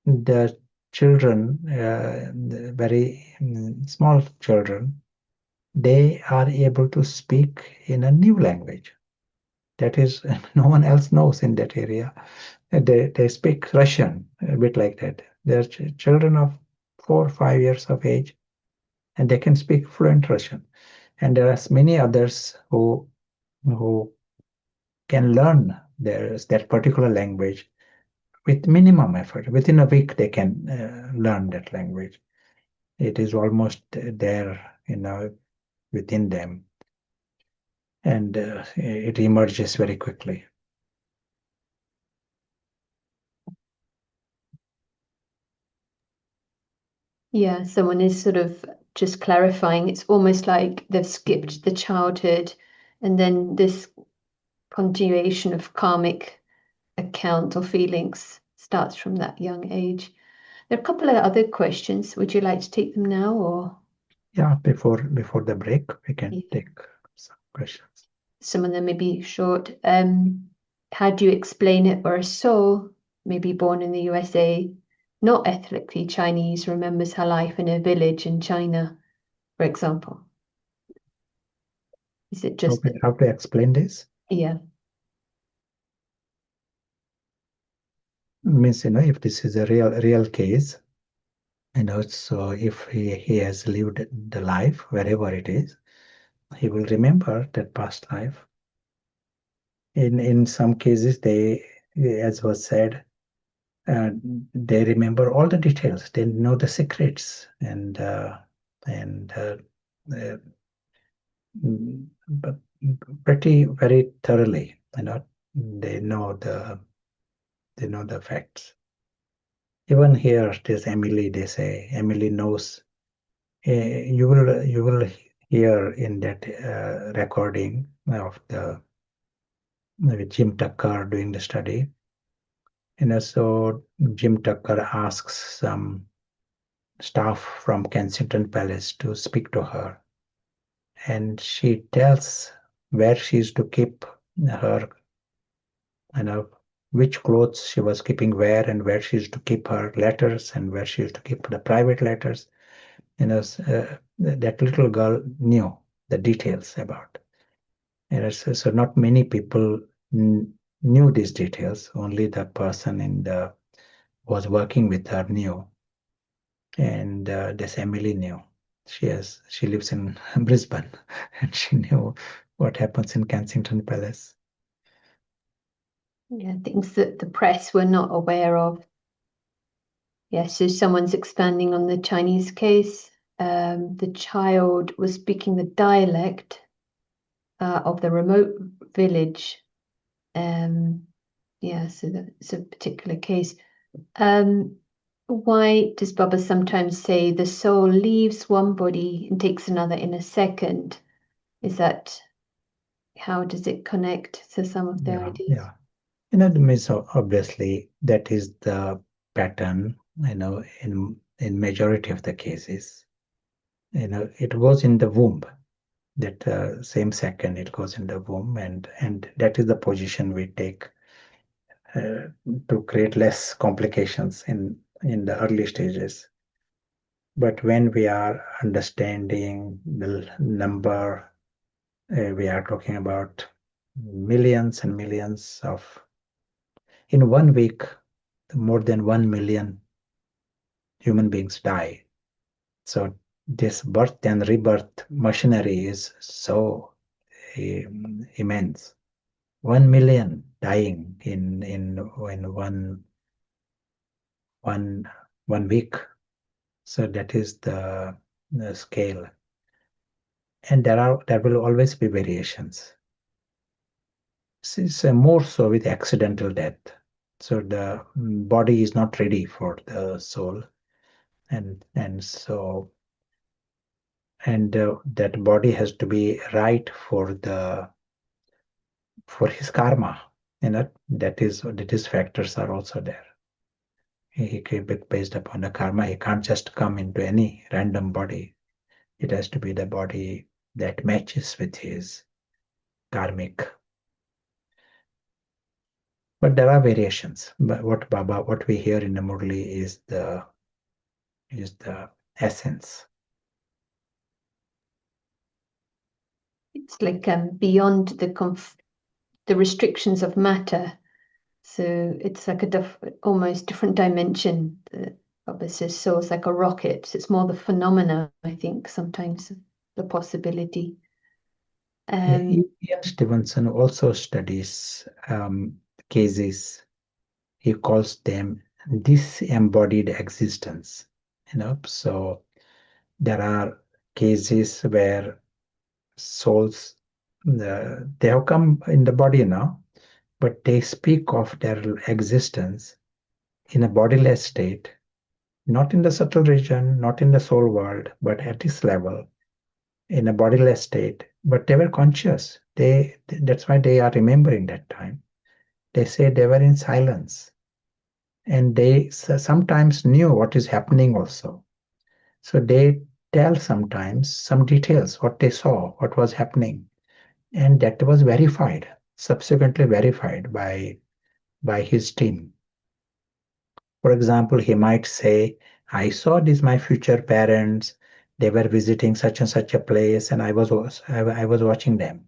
the children, the very small children, they are able to speak in a new language. That is, no one else knows in that area. They speak Russian, a bit like that. They're children of 4 or 5 years of age, and they can speak fluent Russian. And there are many others who can learn that particular language with minimum effort. Within a week, they can learn that language. It is almost there, within them, and it emerges very quickly. Yeah, someone is sort of just clarifying. It's almost like they've skipped the childhood and then this continuation of karmic account or feelings starts from that young age. There are a couple of other questions. Would you like to take them now, or Yeah, before the break, we can yeah, take some questions. some of them may be short? How do you explain it where a soul, maybe born in the USA, not ethnically Chinese, remembers her life in a village in China, for example? Is it just that, How to explain this? yeah, Means, if this is a real case, so if he has lived the life wherever it is, he will remember that past life. In some cases, they, as was said, they remember all the details. They know the secrets and uh, but pretty very thoroughly. They know the facts. Even here, this Emily, they say Emily knows. You will hear in that recording of the maybe Jim Tucker doing the study. So Jim Tucker asks some staff from Kensington Palace to speak to her, and she tells where she is to keep her, you know, which clothes she was keeping and where she used to keep her letters and where she used to keep the private letters. That little girl knew the details about. So not many people knew these details. Only the person was working with her knew, and this Emily knew. She lives in Brisbane, and she knew what happens in Kensington Palace. yeah, things that the press were not aware of? Yeah, so someone's expanding on the Chinese case. The child was speaking the dialect of the remote village. Yeah, so that's a particular case. Why does Baba sometimes say the soul leaves one body and takes another in a second? Is that how does it connect to some of the Yeah, ideas? yeah. Means obviously that is the pattern. In majority of the cases, it goes in the womb. That same second it goes in the womb, and that is the position we take uh, to create less complications in the early stages. But when we are understanding the number, we are talking about millions and millions of, in 1 week, more than 1 million human beings die. So this birth and rebirth machinery is so immense. 1 million dying in one one week. So that is the scale, and there will always be variations. It's more so with accidental death. So the body is not ready for the soul, and that body has to be right for his karma. That is factors are also there. He can be based upon the karma. He can't just come into any random body. It has to be the body that matches with his karmic. But there are variations. But what we hear in the Murli is the essence. It's like beyond the restrictions of matter. So it's like almost different dimension. The Baba says so it's like a rocket. It's more the phenomena, I think, sometimes the possibility. Ian Stevenson also studies cases. He calls them disembodied existence. So there are cases where souls they have come in the body now, but they speak of their existence in a bodiless state, not in the subtle region, not in the soul world, but at this level, in a bodiless state. But they were conscious. That's why they are remembering that time. They say they were in silence, and they sometimes knew what is happening also. So they tell sometimes some details, what they saw, what was happening, and that was verified, subsequently verified by his team. For example, he might say, I saw these my future parents, they were visiting such and such a place, and I was watching them.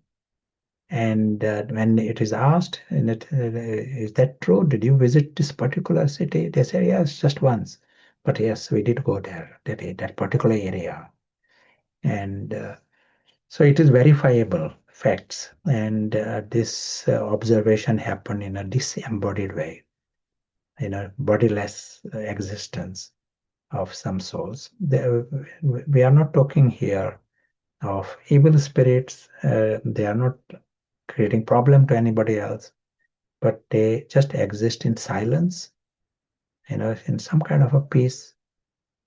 And when it is asked, is that true? Did you visit this particular city? They say, yes, just once. But yes, we did go there, that particular area. And so it is verifiable facts. And this observation happened in a disembodied way, in a bodiless existence of some souls. We are not talking here of evil spirits. They are not creating problem to anybody else, but they just exist in silence, in some kind of a peace.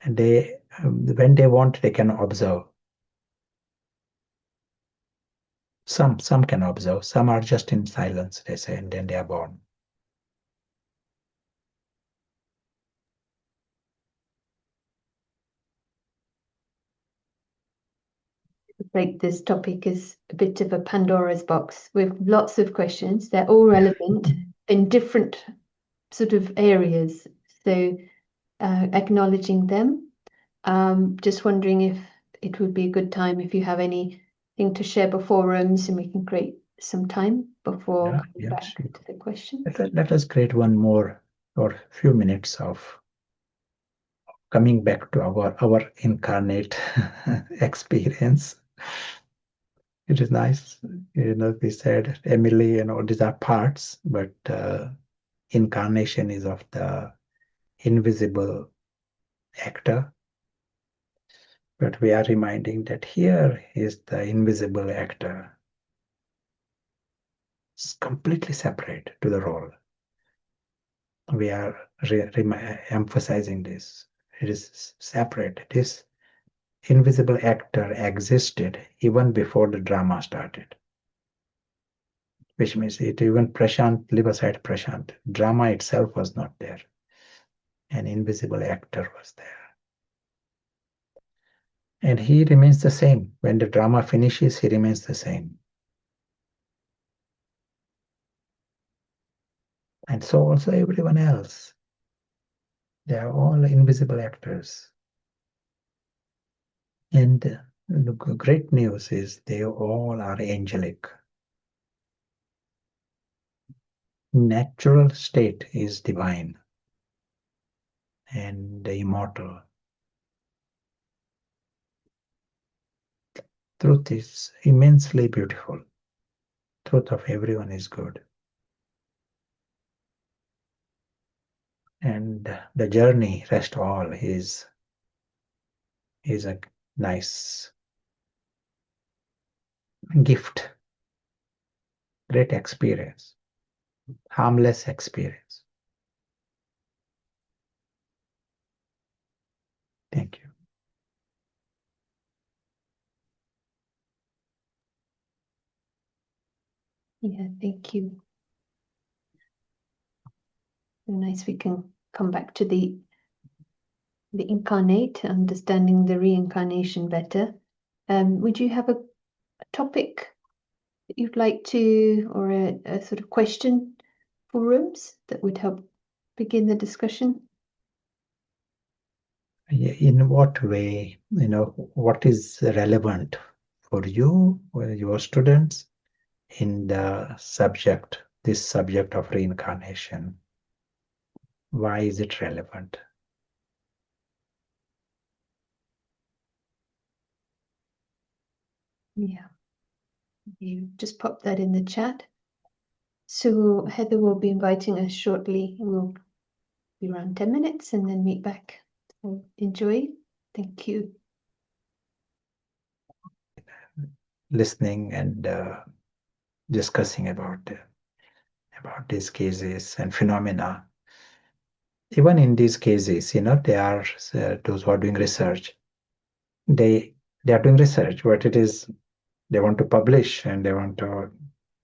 And they, when they want, they can observe. Some can observe. Some are just in silence, they say, and then they are born. Like this topic is a bit of a Pandora's box with lots of questions. They're all relevant in different sort of areas. So acknowledging them. Just wondering if it would be a good time if you have anything to share before rooms and we can create some time before Yeah, coming yeah, back sure. to the questions. Let us create one more or few minutes of coming back to our incarnate experience. It is nice, we said Emily, these are parts, but incarnation is of the invisible actor. But we are reminding that here is the invisible actor. It's completely separate to the role. We are emphasizing this. It is separate. This invisible actor existed even before the drama started. Which means it even Prashant, leave aside Prashant, drama itself was not there. An invisible actor was there. And he remains the same. When the drama finishes, he remains the same. And so also everyone else. They are all invisible actors. And the great news is they all are angelic. Natural state is divine and immortal. Truth is immensely beautiful. Truth of everyone is good. And the journey, rest all, is a nice gift, great experience, harmless experience. Thank you. Yeah, thank you. Nice, we can come back to the incarnate, understanding the reincarnation better. Would you have a topic that you'd like to, or a sort of question for rooms that would help begin the discussion? In what way, what is relevant for you or your students in this subject of reincarnation? Why is it relevant? Yeah, you just pop that in the chat. So Heather will be inviting us shortly. We'll be around 10 minutes and then meet back. So enjoy. Thank you. Listening and discussing about these cases and phenomena. Even in these cases, they are those who are doing research. They are doing research, but it is they want to publish and they want to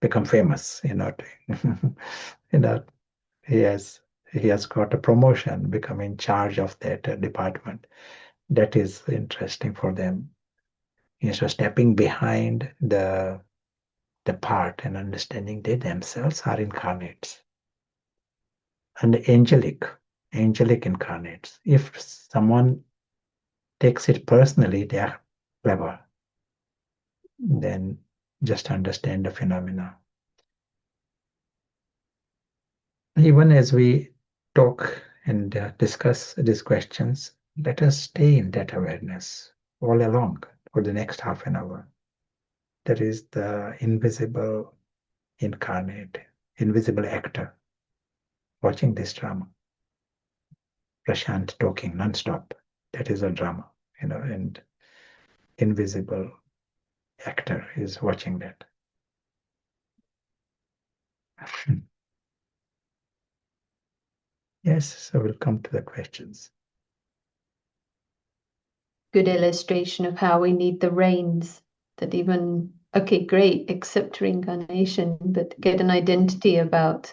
become famous. You know, he has got a promotion, become in charge of that department. That is interesting for them. Instead of stepping behind the part and understanding they themselves are incarnates and angelic incarnates. If someone takes it personally, they are clever. Then just understand the phenomena. Even as we talk and discuss these questions, let us stay in that awareness all along for the next half an hour. There is the invisible incarnate, invisible actor watching this drama. Prashant talking non-stop. That is a drama, and invisible actor is watching that. Yes, so we'll come to the questions. Good illustration of how we need the reins, that even, okay, great, accept reincarnation, but get an identity about,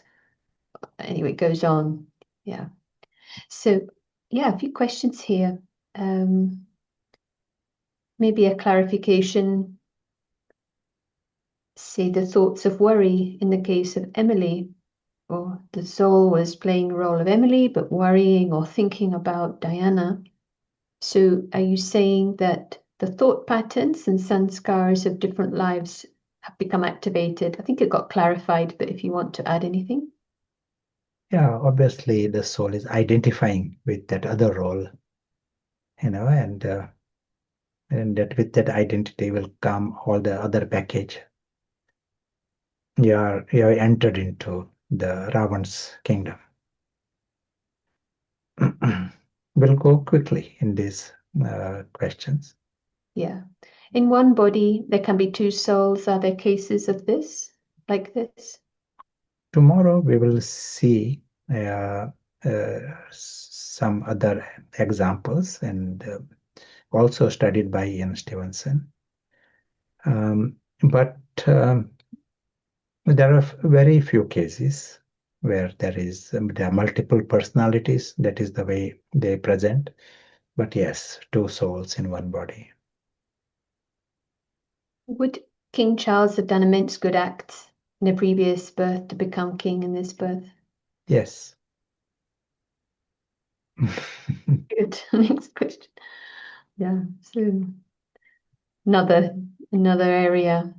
anyway, it goes on. Yeah. So, yeah, a few questions here. Maybe a clarification. Say the thoughts of worry in the case of Emily, or the soul was playing the role of Emily, but worrying or thinking about Diana. So are you saying that the thought patterns and sanskars of different lives have become activated? I think it got clarified, but if you want to add anything. Yeah, obviously the soul is identifying with that other role, and that with that identity will come all the other package. You are entered into the Ravan's kingdom. We'll go quickly in these questions. Yeah. In one body, there can be two souls. Are there cases of this, like this? Tomorrow we will see some other examples and also studied by Ian Stevenson. But there are very few cases where there are multiple personalities. That is the way they present. But yes, two souls in one body. Would King Charles have done immense good acts in a previous birth to become king in this birth? Yes. Good. Next question. Yeah. So another area.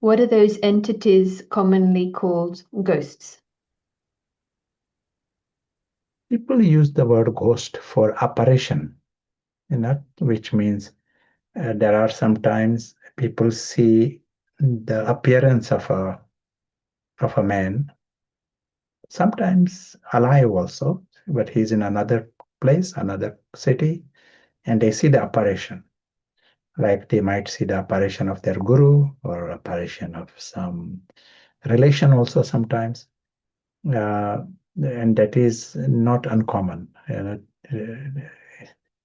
What are those entities commonly called ghosts? People use the word ghost for apparition, which means there are sometimes people see the appearance of a man, sometimes alive also, but he's in another place, another city, and they see the apparition. Like they might see the apparition of their guru or apparition of some relation also sometimes. And that is not uncommon.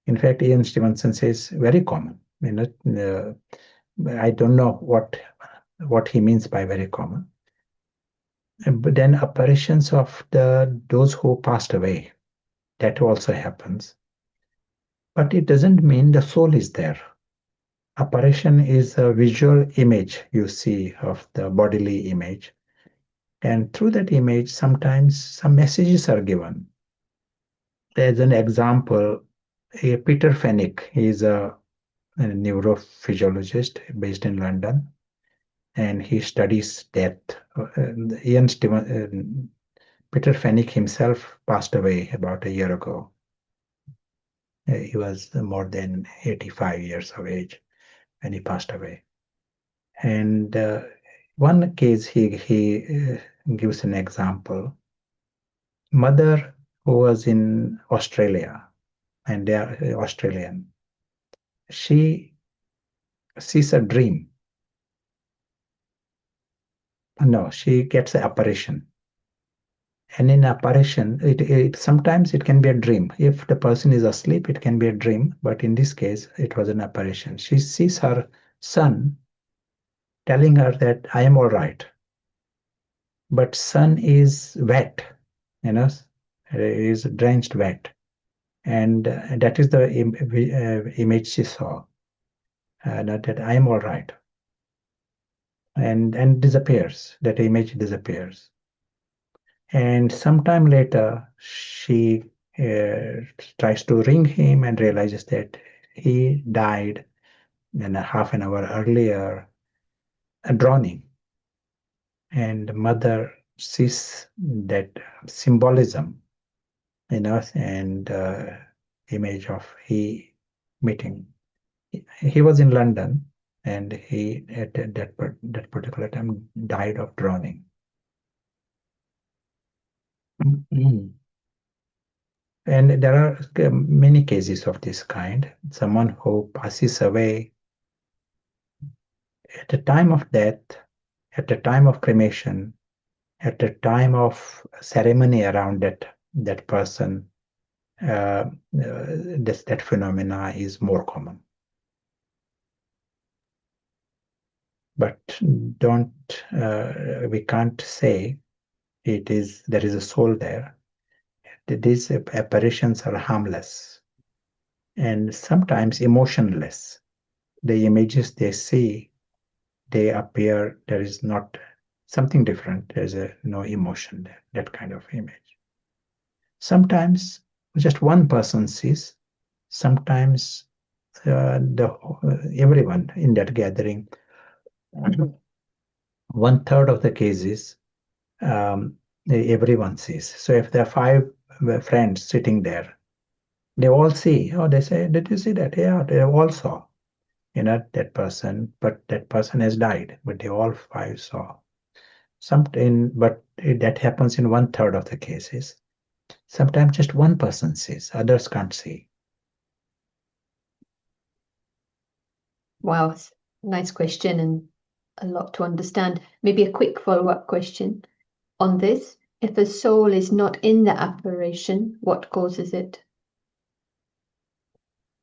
In fact, Ian Stevenson says very common. I don't know what he means by very common. But then apparitions of those who passed away, that also happens. But it doesn't mean the soul is there. Apparition is a visual image you see of the bodily image. And through that image, sometimes some messages are given. As an example, Peter Fenwick, he is a neurophysiologist based in London, and he studies death. Peter Fenwick himself passed away about a year ago. He was more than 85 years of age when he passed away. And one case he gives an example. Mother who was in Australia, and they are Australian. She sees a dream. No, she gets an apparition. And in apparition, sometimes it can be a dream. If the person is asleep, it can be a dream. But in this case, it was an apparition. She sees her son telling her that I am all right, but sun is wet, you know, is drenched wet, and that is the image she saw, that I am all right, and disappears. That image disappears, and sometime later she tries to ring him and realizes that he died and a half an hour earlier, drowning. And mother sees that symbolism, and image of he meeting. He was in London, and he at that particular time died of drowning. And there are many cases of this kind. Someone who passes away at the time of death, at the time of cremation, at the time of ceremony around that person, that phenomena is more common. But don't we can't say there is a soul there. These apparitions are harmless and sometimes emotionless. The images they see, they appear, there is not something different. There's no emotion there, that kind of image. Sometimes just one person sees, sometimes everyone in that gathering. 1/3 of the cases, everyone sees. So if there are five friends sitting there, they all see. Oh, they say, "Did you see that?" Yeah, they all saw. That person, but that person has died. But they all five saw. But that happens in 1/3 of the cases. Sometimes just one person sees, others can't see. Wow, it's a nice question and a lot to understand. Maybe a quick follow-up question on this. If a soul is not in the apparition, what causes it?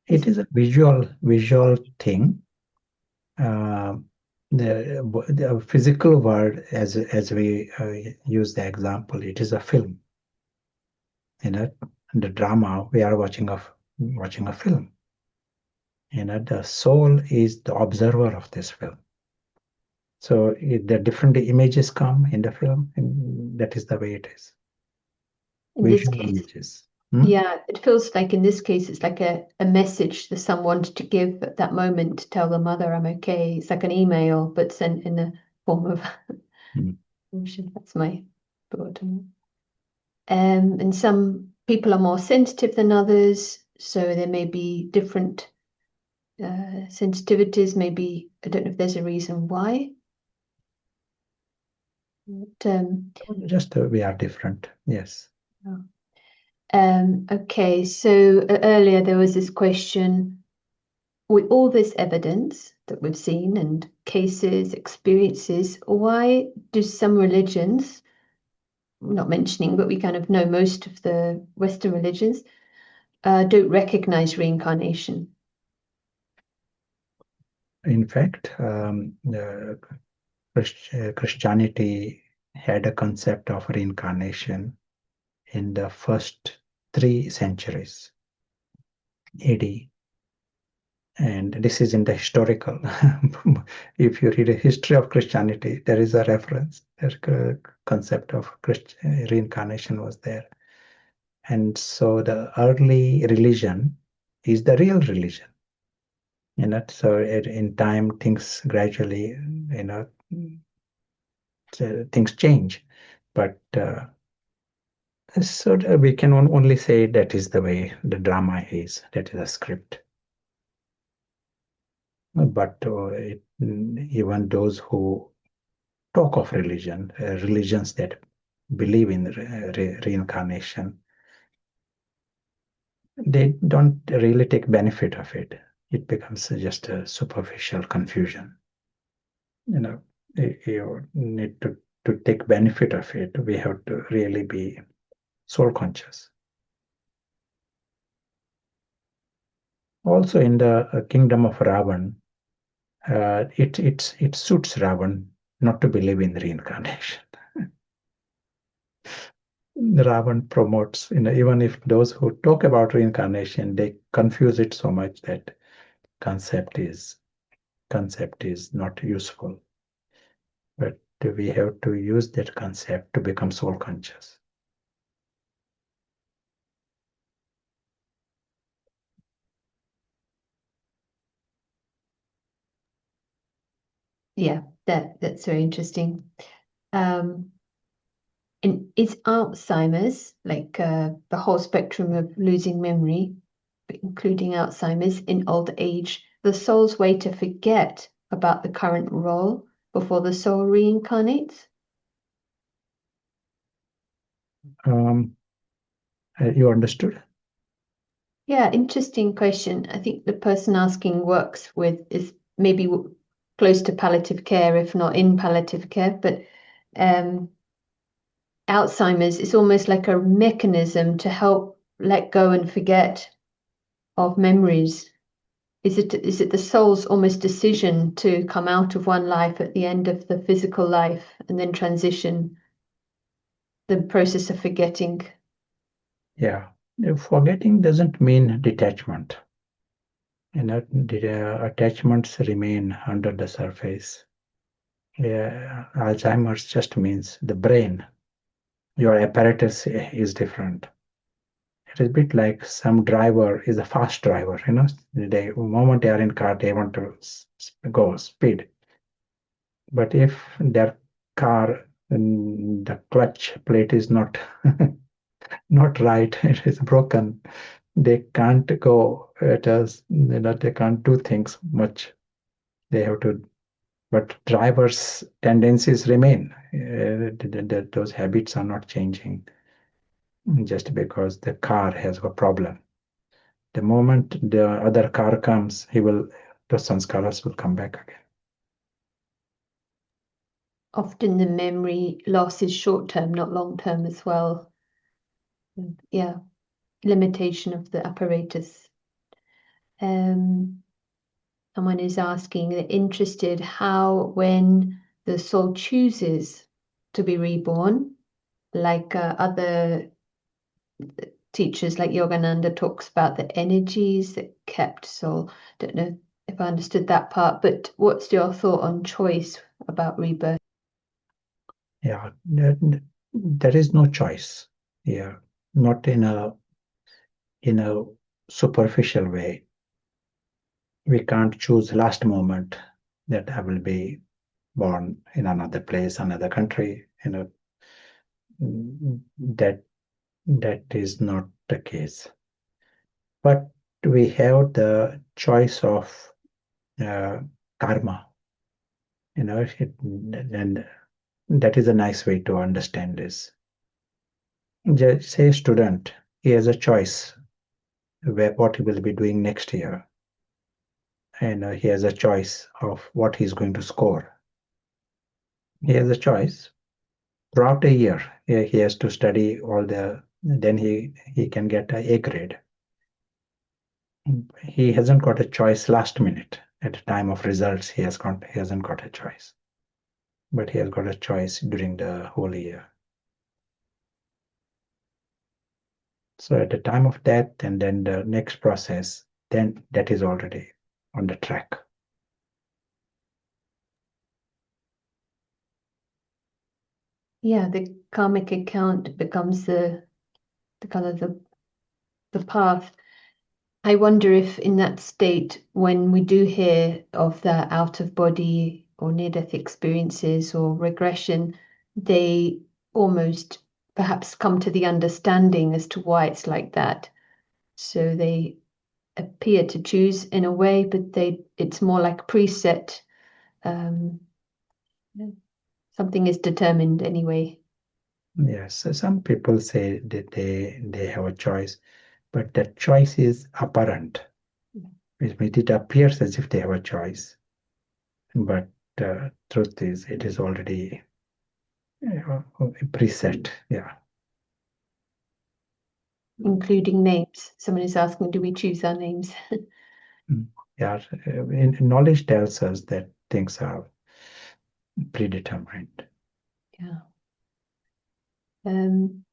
It is a visual thing. Uh, the physical world, as we use the example, it is a film. The drama we are watching a film. The soul is the observer of this film. So the different images come in the film, and that is the way it is. In this Visual case, images. yeah, it feels like in this case it's like a message that someone to give at that moment to tell the mother I'm okay. It's like an email, but sent in the form of Mm. emotion. That's my thought on it. And some people are more sensitive than others, so there may be different sensitivities. Maybe I don't know if there's a reason why. But, Just we are different. Yes. okay, so earlier there was this question with all this evidence that we've seen and cases, experiences, why do some religions, not mentioning, but we kind of know most of the Western religions, don't recognize reincarnation? In fact, Christianity had a concept of reincarnation in the first 3 centuries AD. And this is in the historical. If you read a history of Christianity, there is a reference. The concept of reincarnation was there. And so the early religion is the real religion. So in time, things gradually, things change. But so we can only say that is the way the drama is, that is a script. But even those who talk of religion, religions that believe in reincarnation, they don't really take benefit of it. It becomes just a superficial confusion. You need to take benefit of it. We have to really be soul conscious. Also, in the kingdom of Ravan, it suits Ravan not to believe in reincarnation. Ravan promotes, even if those who talk about reincarnation, they confuse it so much that concept is not useful. But we have to use that concept to become soul conscious. Yeah, that's very interesting. And is Alzheimer's, like the whole spectrum of losing memory, including Alzheimer's in old age, the soul's way to forget about the current role before the soul reincarnates? You understood? Yeah, interesting question. I think the person asking works with is maybe close to palliative care, if not in palliative care, but um, Alzheimer's is almost like a mechanism to help let go and forget of memories. Is it the soul's almost decision to come out of one life at the end of the physical life and then transition the process of forgetting? Yeah. Forgetting doesn't mean detachment. The attachments remain under the surface. Yeah, Alzheimer's just means the brain. Your apparatus is different. It is a bit like some driver is a fast driver. The moment they are in car, they want to go speed. But if their car, the clutch plate is not not right, it is broken, they can't go at us, they can't do things much. They have to, but drivers' tendencies remain. Those habits are not changing just because the car has a problem. The moment the other car comes, the sanskaras will come back again. Often the memory loss is short term, not long term as well. Yeah, limitation of the apparatus. Someone is asking, they're interested how, when the soul chooses to be reborn, like other teachers like Yogananda talks about the energies that kept soul. Don't know if I understood that part, but what's your thought on choice about rebirth? Yeah, there is no choice. Yeah, not in a superficial way. We can't choose last moment that I will be born in another place, another country. That is not the case. But we have the choice of uh, karma. And that is a nice way to understand this. Just say student, he has a choice what he will be doing next year, and he has a choice of what he's going to score. He has a choice throughout a year. He has to study then he can get a grade. He hasn't got a choice last minute. At the time of results, he hasn't got a choice, but he has got a choice during the whole year. So at the time of death and then the next process, then that is already on the track. Yeah, the karmic account becomes the kind of the path. I wonder if in that state, when we do hear of the out of body or near death experiences or regression, they almost perhaps come to the understanding as to why it's like that. So they appear to choose in a way, but it's more like preset. Um, Something is determined anyway. Yes, so some people say that they have a choice, but that choice is apparent. It appears as if they have a choice, but the truth is it is already preset. Yeah. Including names. Someone is asking, do we choose our names? Yeah, knowledge tells us that things are predetermined. Yeah. And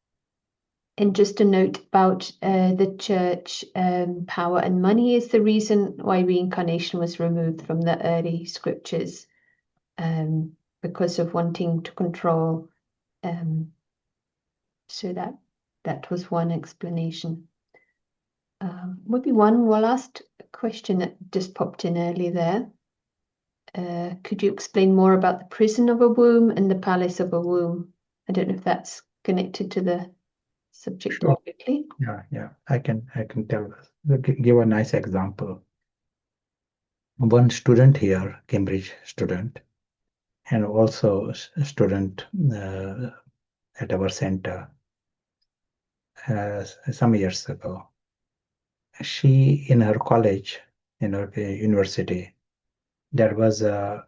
just a note about the church, power and money is the reason why reincarnation was removed from the early scriptures, because of wanting to control. So that was one explanation. Maybe one last question that just popped in earlier there. Could you explain more about the prison of a womb and the palace of a womb? I don't know if that's connected to the subject Sure. directly. Yeah. I can give a nice example. One student here, Cambridge student, and also a student at our center some years ago. She, in her college, in her university, there was a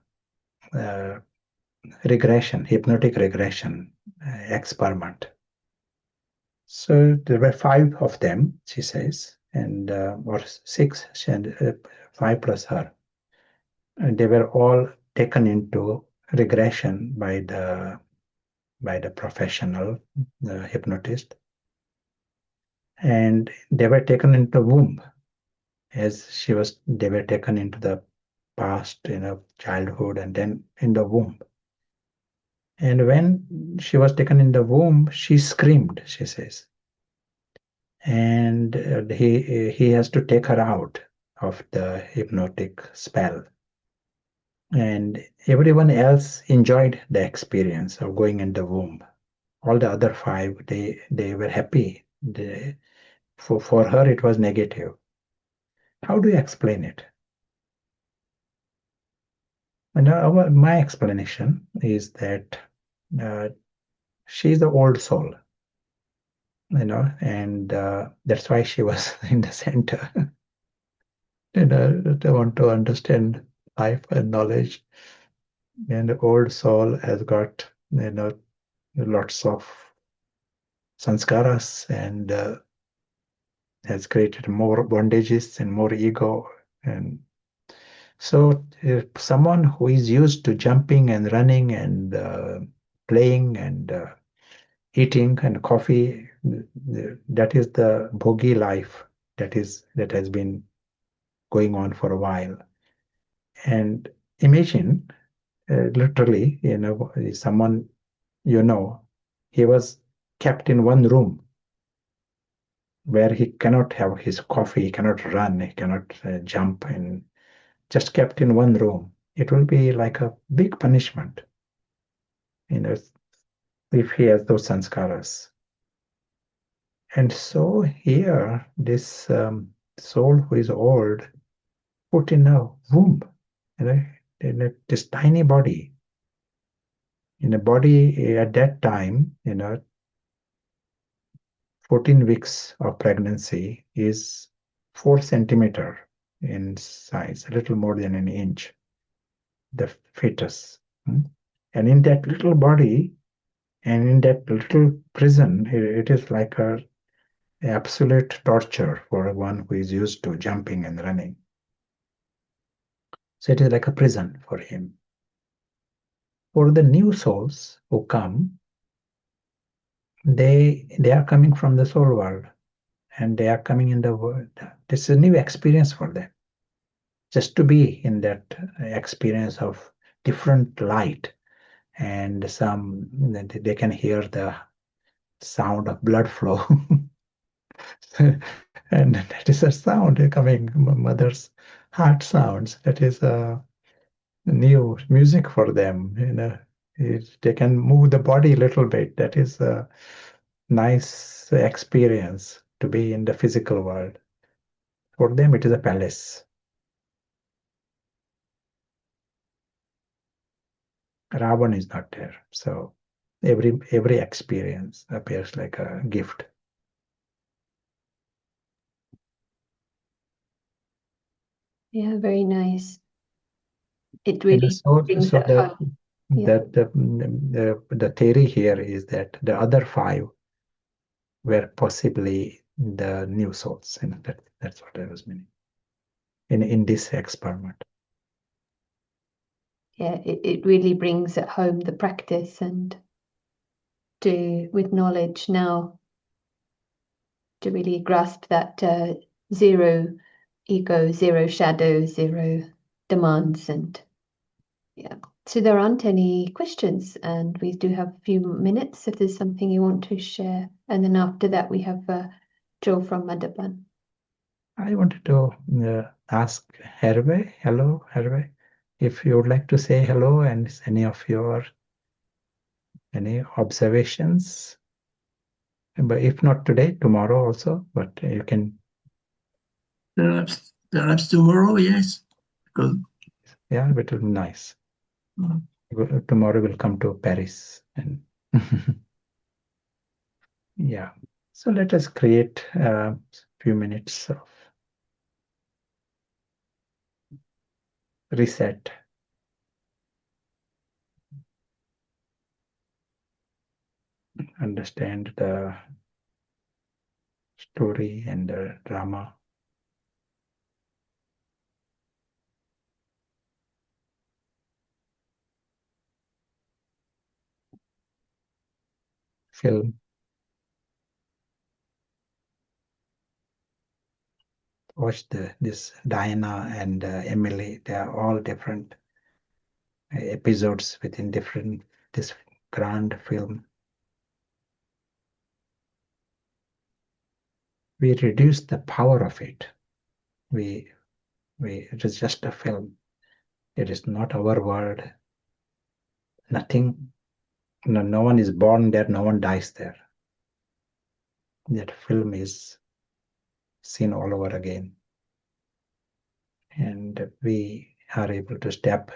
regression, hypnotic regression experiment. So there were 5 of them, she says, and or 6, and 5 plus her. And they were all taken into regression by the professional hypnotist, and they were taken into womb as they were taken into the past, childhood, and then in the womb. And when she was taken in the womb, she screamed, she says, and he has to take her out of the hypnotic spell. And everyone else enjoyed the experience of going in the womb. All the other 5, they were happy. For her, it was negative. How do you explain it? And my explanation is that uh, she's the old soul, and that's why she was in the center. They want to understand life and knowledge, and the old soul has got lots of sanskaras, and has created more bondages and more ego. And so someone who is used to jumping and running and playing and eating and coffee, that is the bhogi life that has been going on for a while. And imagine, literally, someone, he was kept in one room where he cannot have his coffee, he cannot run, he cannot jump, and just kept in one room. It will be like a big punishment, you know, if he has those sanskaras. And so here, this soul who is old, put in a womb, this tiny body. In a body at that time, 14 weeks of pregnancy is 4 centimeter in size, a little more than an inch, the fetus. And in that little body and in that little prison, it is like a absolute torture for one who is used to jumping and running. So it is like a prison for him. For the new souls who come, they are coming from the soul world, and they are coming in the world. This is a new experience for them. Just to be in that experience of different light, and they can hear the sound of blood flow. And that is a sound coming, mother's heart sounds. That is a new music for them. They can move the body a little bit. That is a nice experience to be in the physical world. For them, it is a palace. Ravan is not there. So every experience appears like a gift. Yeah, very nice. It And really so, brings so that home. Yeah. the theory here is that the other 5 were possibly the new souls. That's what I was meaning. in this experiment. Yeah, it really brings at home the practice and with knowledge now to really grasp that zero ego, zero shadow, zero demands. And yeah, so there aren't any questions, and we do have a few minutes if there's something you want to share. And then after that, we have Joe from Madhaban. I wanted to ask Hervé, hello, Hervé, if you would like to say hello and any observations. But if not today, tomorrow also, but you can. Perhaps tomorrow, yes. Because Yeah, it will be nice. Tomorrow we'll come to Paris and yeah. So let us create a few minutes of reset. Understand the story and the drama. Film. Watch this Diana and Emily. They are all different episodes within this grand film. We reduce the power of it. It is just a film. It is not our world. Nothing. No one is born there. No one dies there. That film is seen all over again, and we are able to step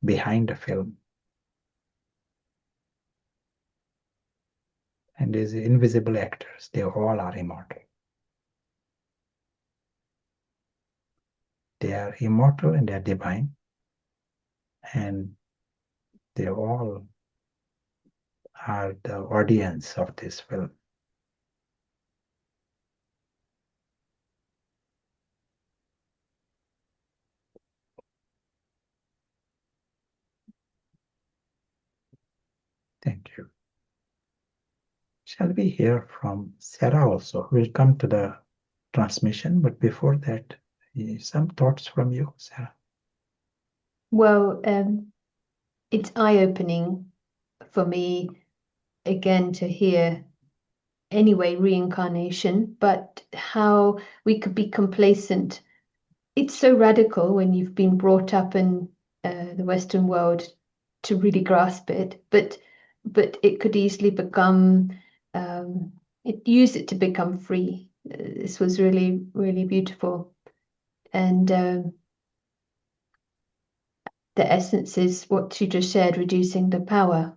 behind the film. And these invisible actors, they all are immortal. They are immortal and they are divine, and they all are the audience of this film. Thank you. Shall we hear from Sarah also? We'll come to the transmission, but before that, some thoughts from you, Sarah. Well, it's eye-opening for me again to hear anyway reincarnation, but how we could be complacent. It's so radical when you've been brought up in the Western world to really grasp it, but it could easily become use it to become free. This was really, really beautiful. And the essence is what you just shared, reducing the power.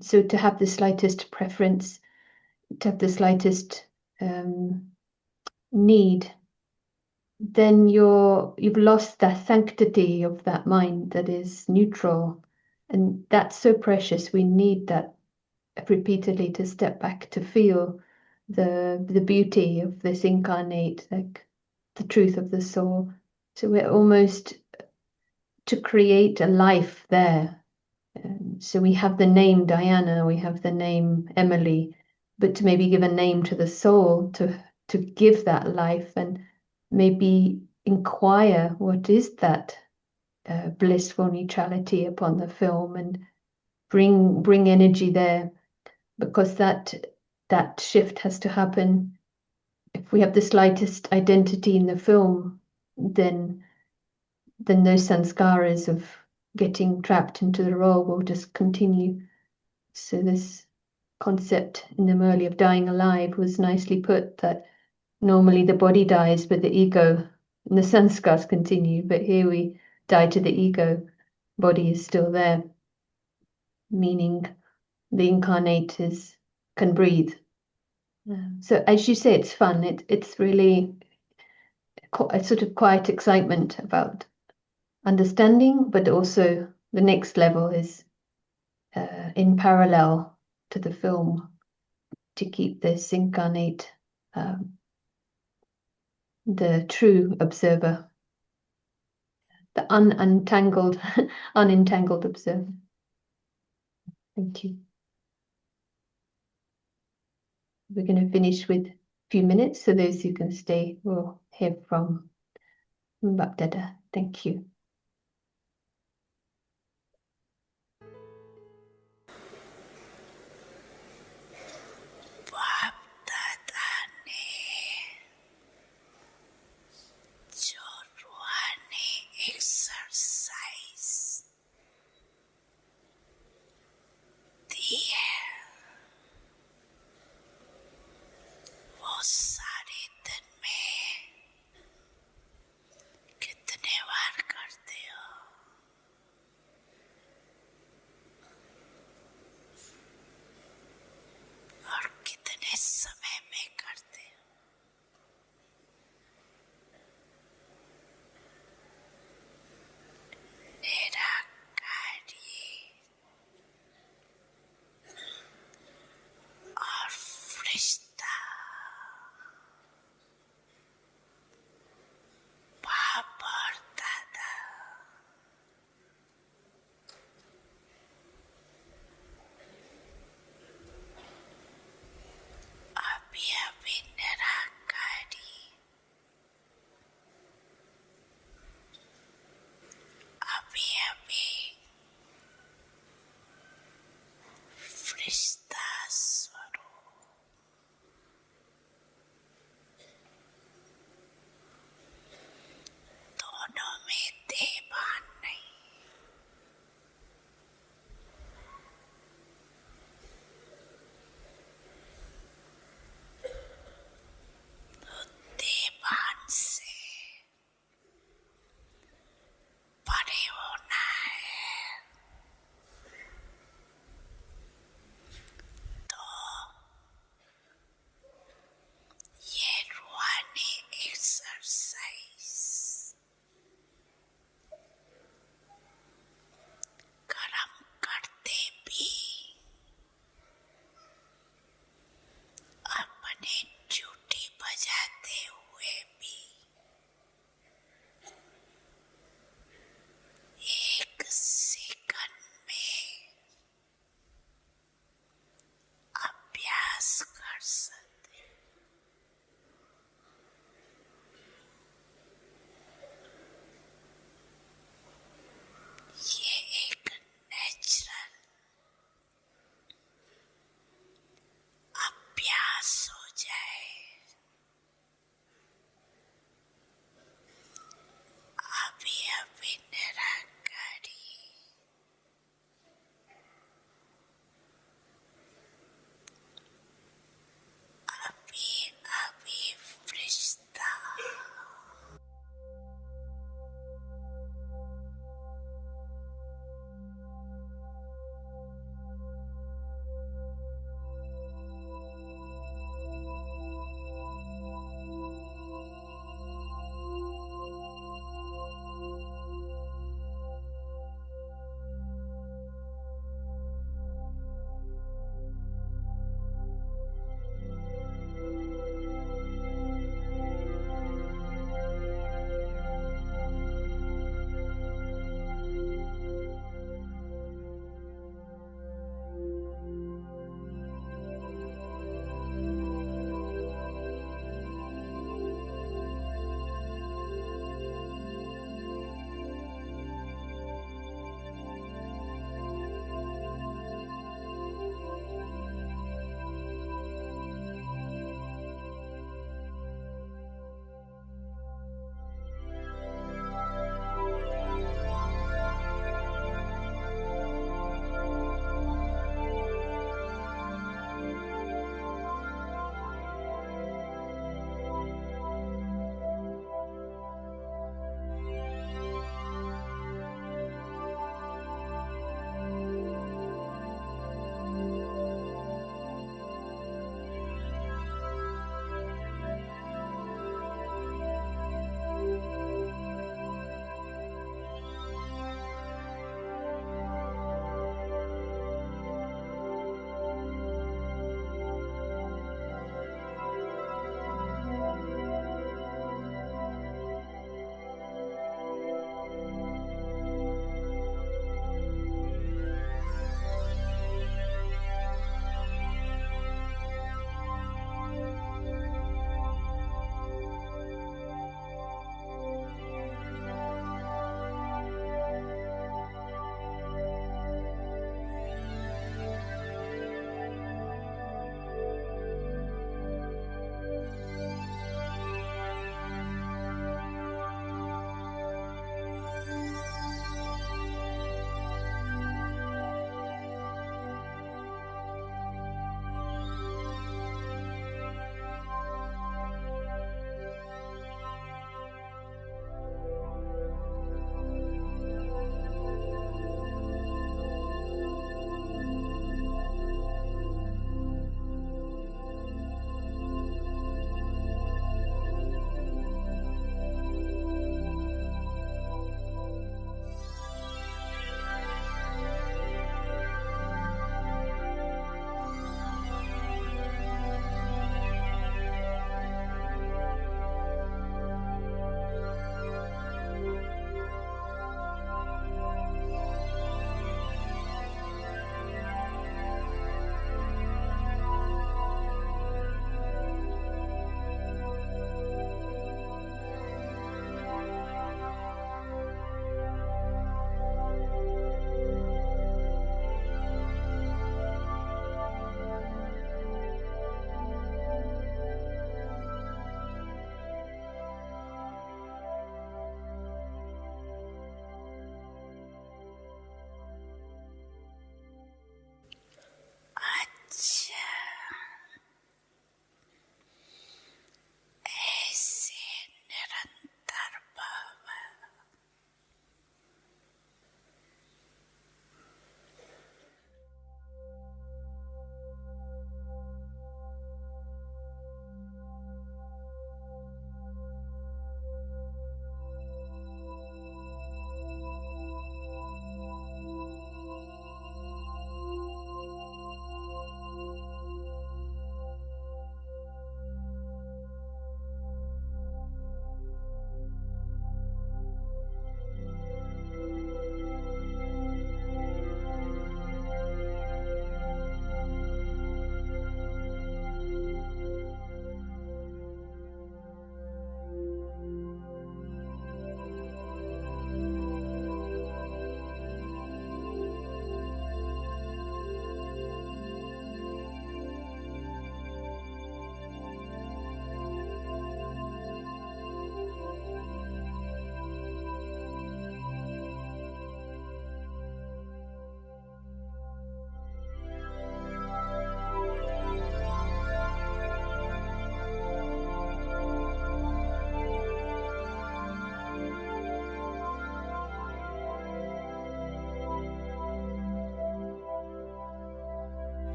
So to have the slightest preference, to have the slightest need, then you've lost the sanctity of that mind that is neutral. And that's so precious. We need that repeatedly to step back to feel the beauty of this incarnate, like the truth of the soul. So we're almost to create a life there. So we have the name Diana, we have the name Emily, but to maybe give a name to the soul, to give that life and maybe inquire what is that blissful neutrality upon the film and bring energy there, because that shift has to happen. If we have the slightest identity in the film, then those sanskaras of getting trapped into the role will just continue. So this concept in the Murli of dying alive was nicely put, that normally the body dies, but the ego and the sanskars continue. But here we die to the ego, body is still there, meaning the incarnate can breathe. So as you say, it's fun. It's really a sort of quiet excitement about understanding, but also the next level is in parallel to the film to keep this incarnate the true observer, the unentangled, unentangled observer. Thank you. We're going to finish with a few minutes, so those who can stay will hear from Bapdada. Thank you. Exercise वो सारे दिन में कितने बार करते हो और कितने समय में करते हो? निराकारी और फरिश्ता बाप और दादा अभी अभी निराकारी अभी अभी फरिश्ता स्वरूप दोनों में देवान नहीं देवान से परे होना है तो ये रूहानी एक्सरसाइज कर्म करते भी अपनी ड्यूटी बजाते हुए भी एक सेकंड में अभ्यास कर सकते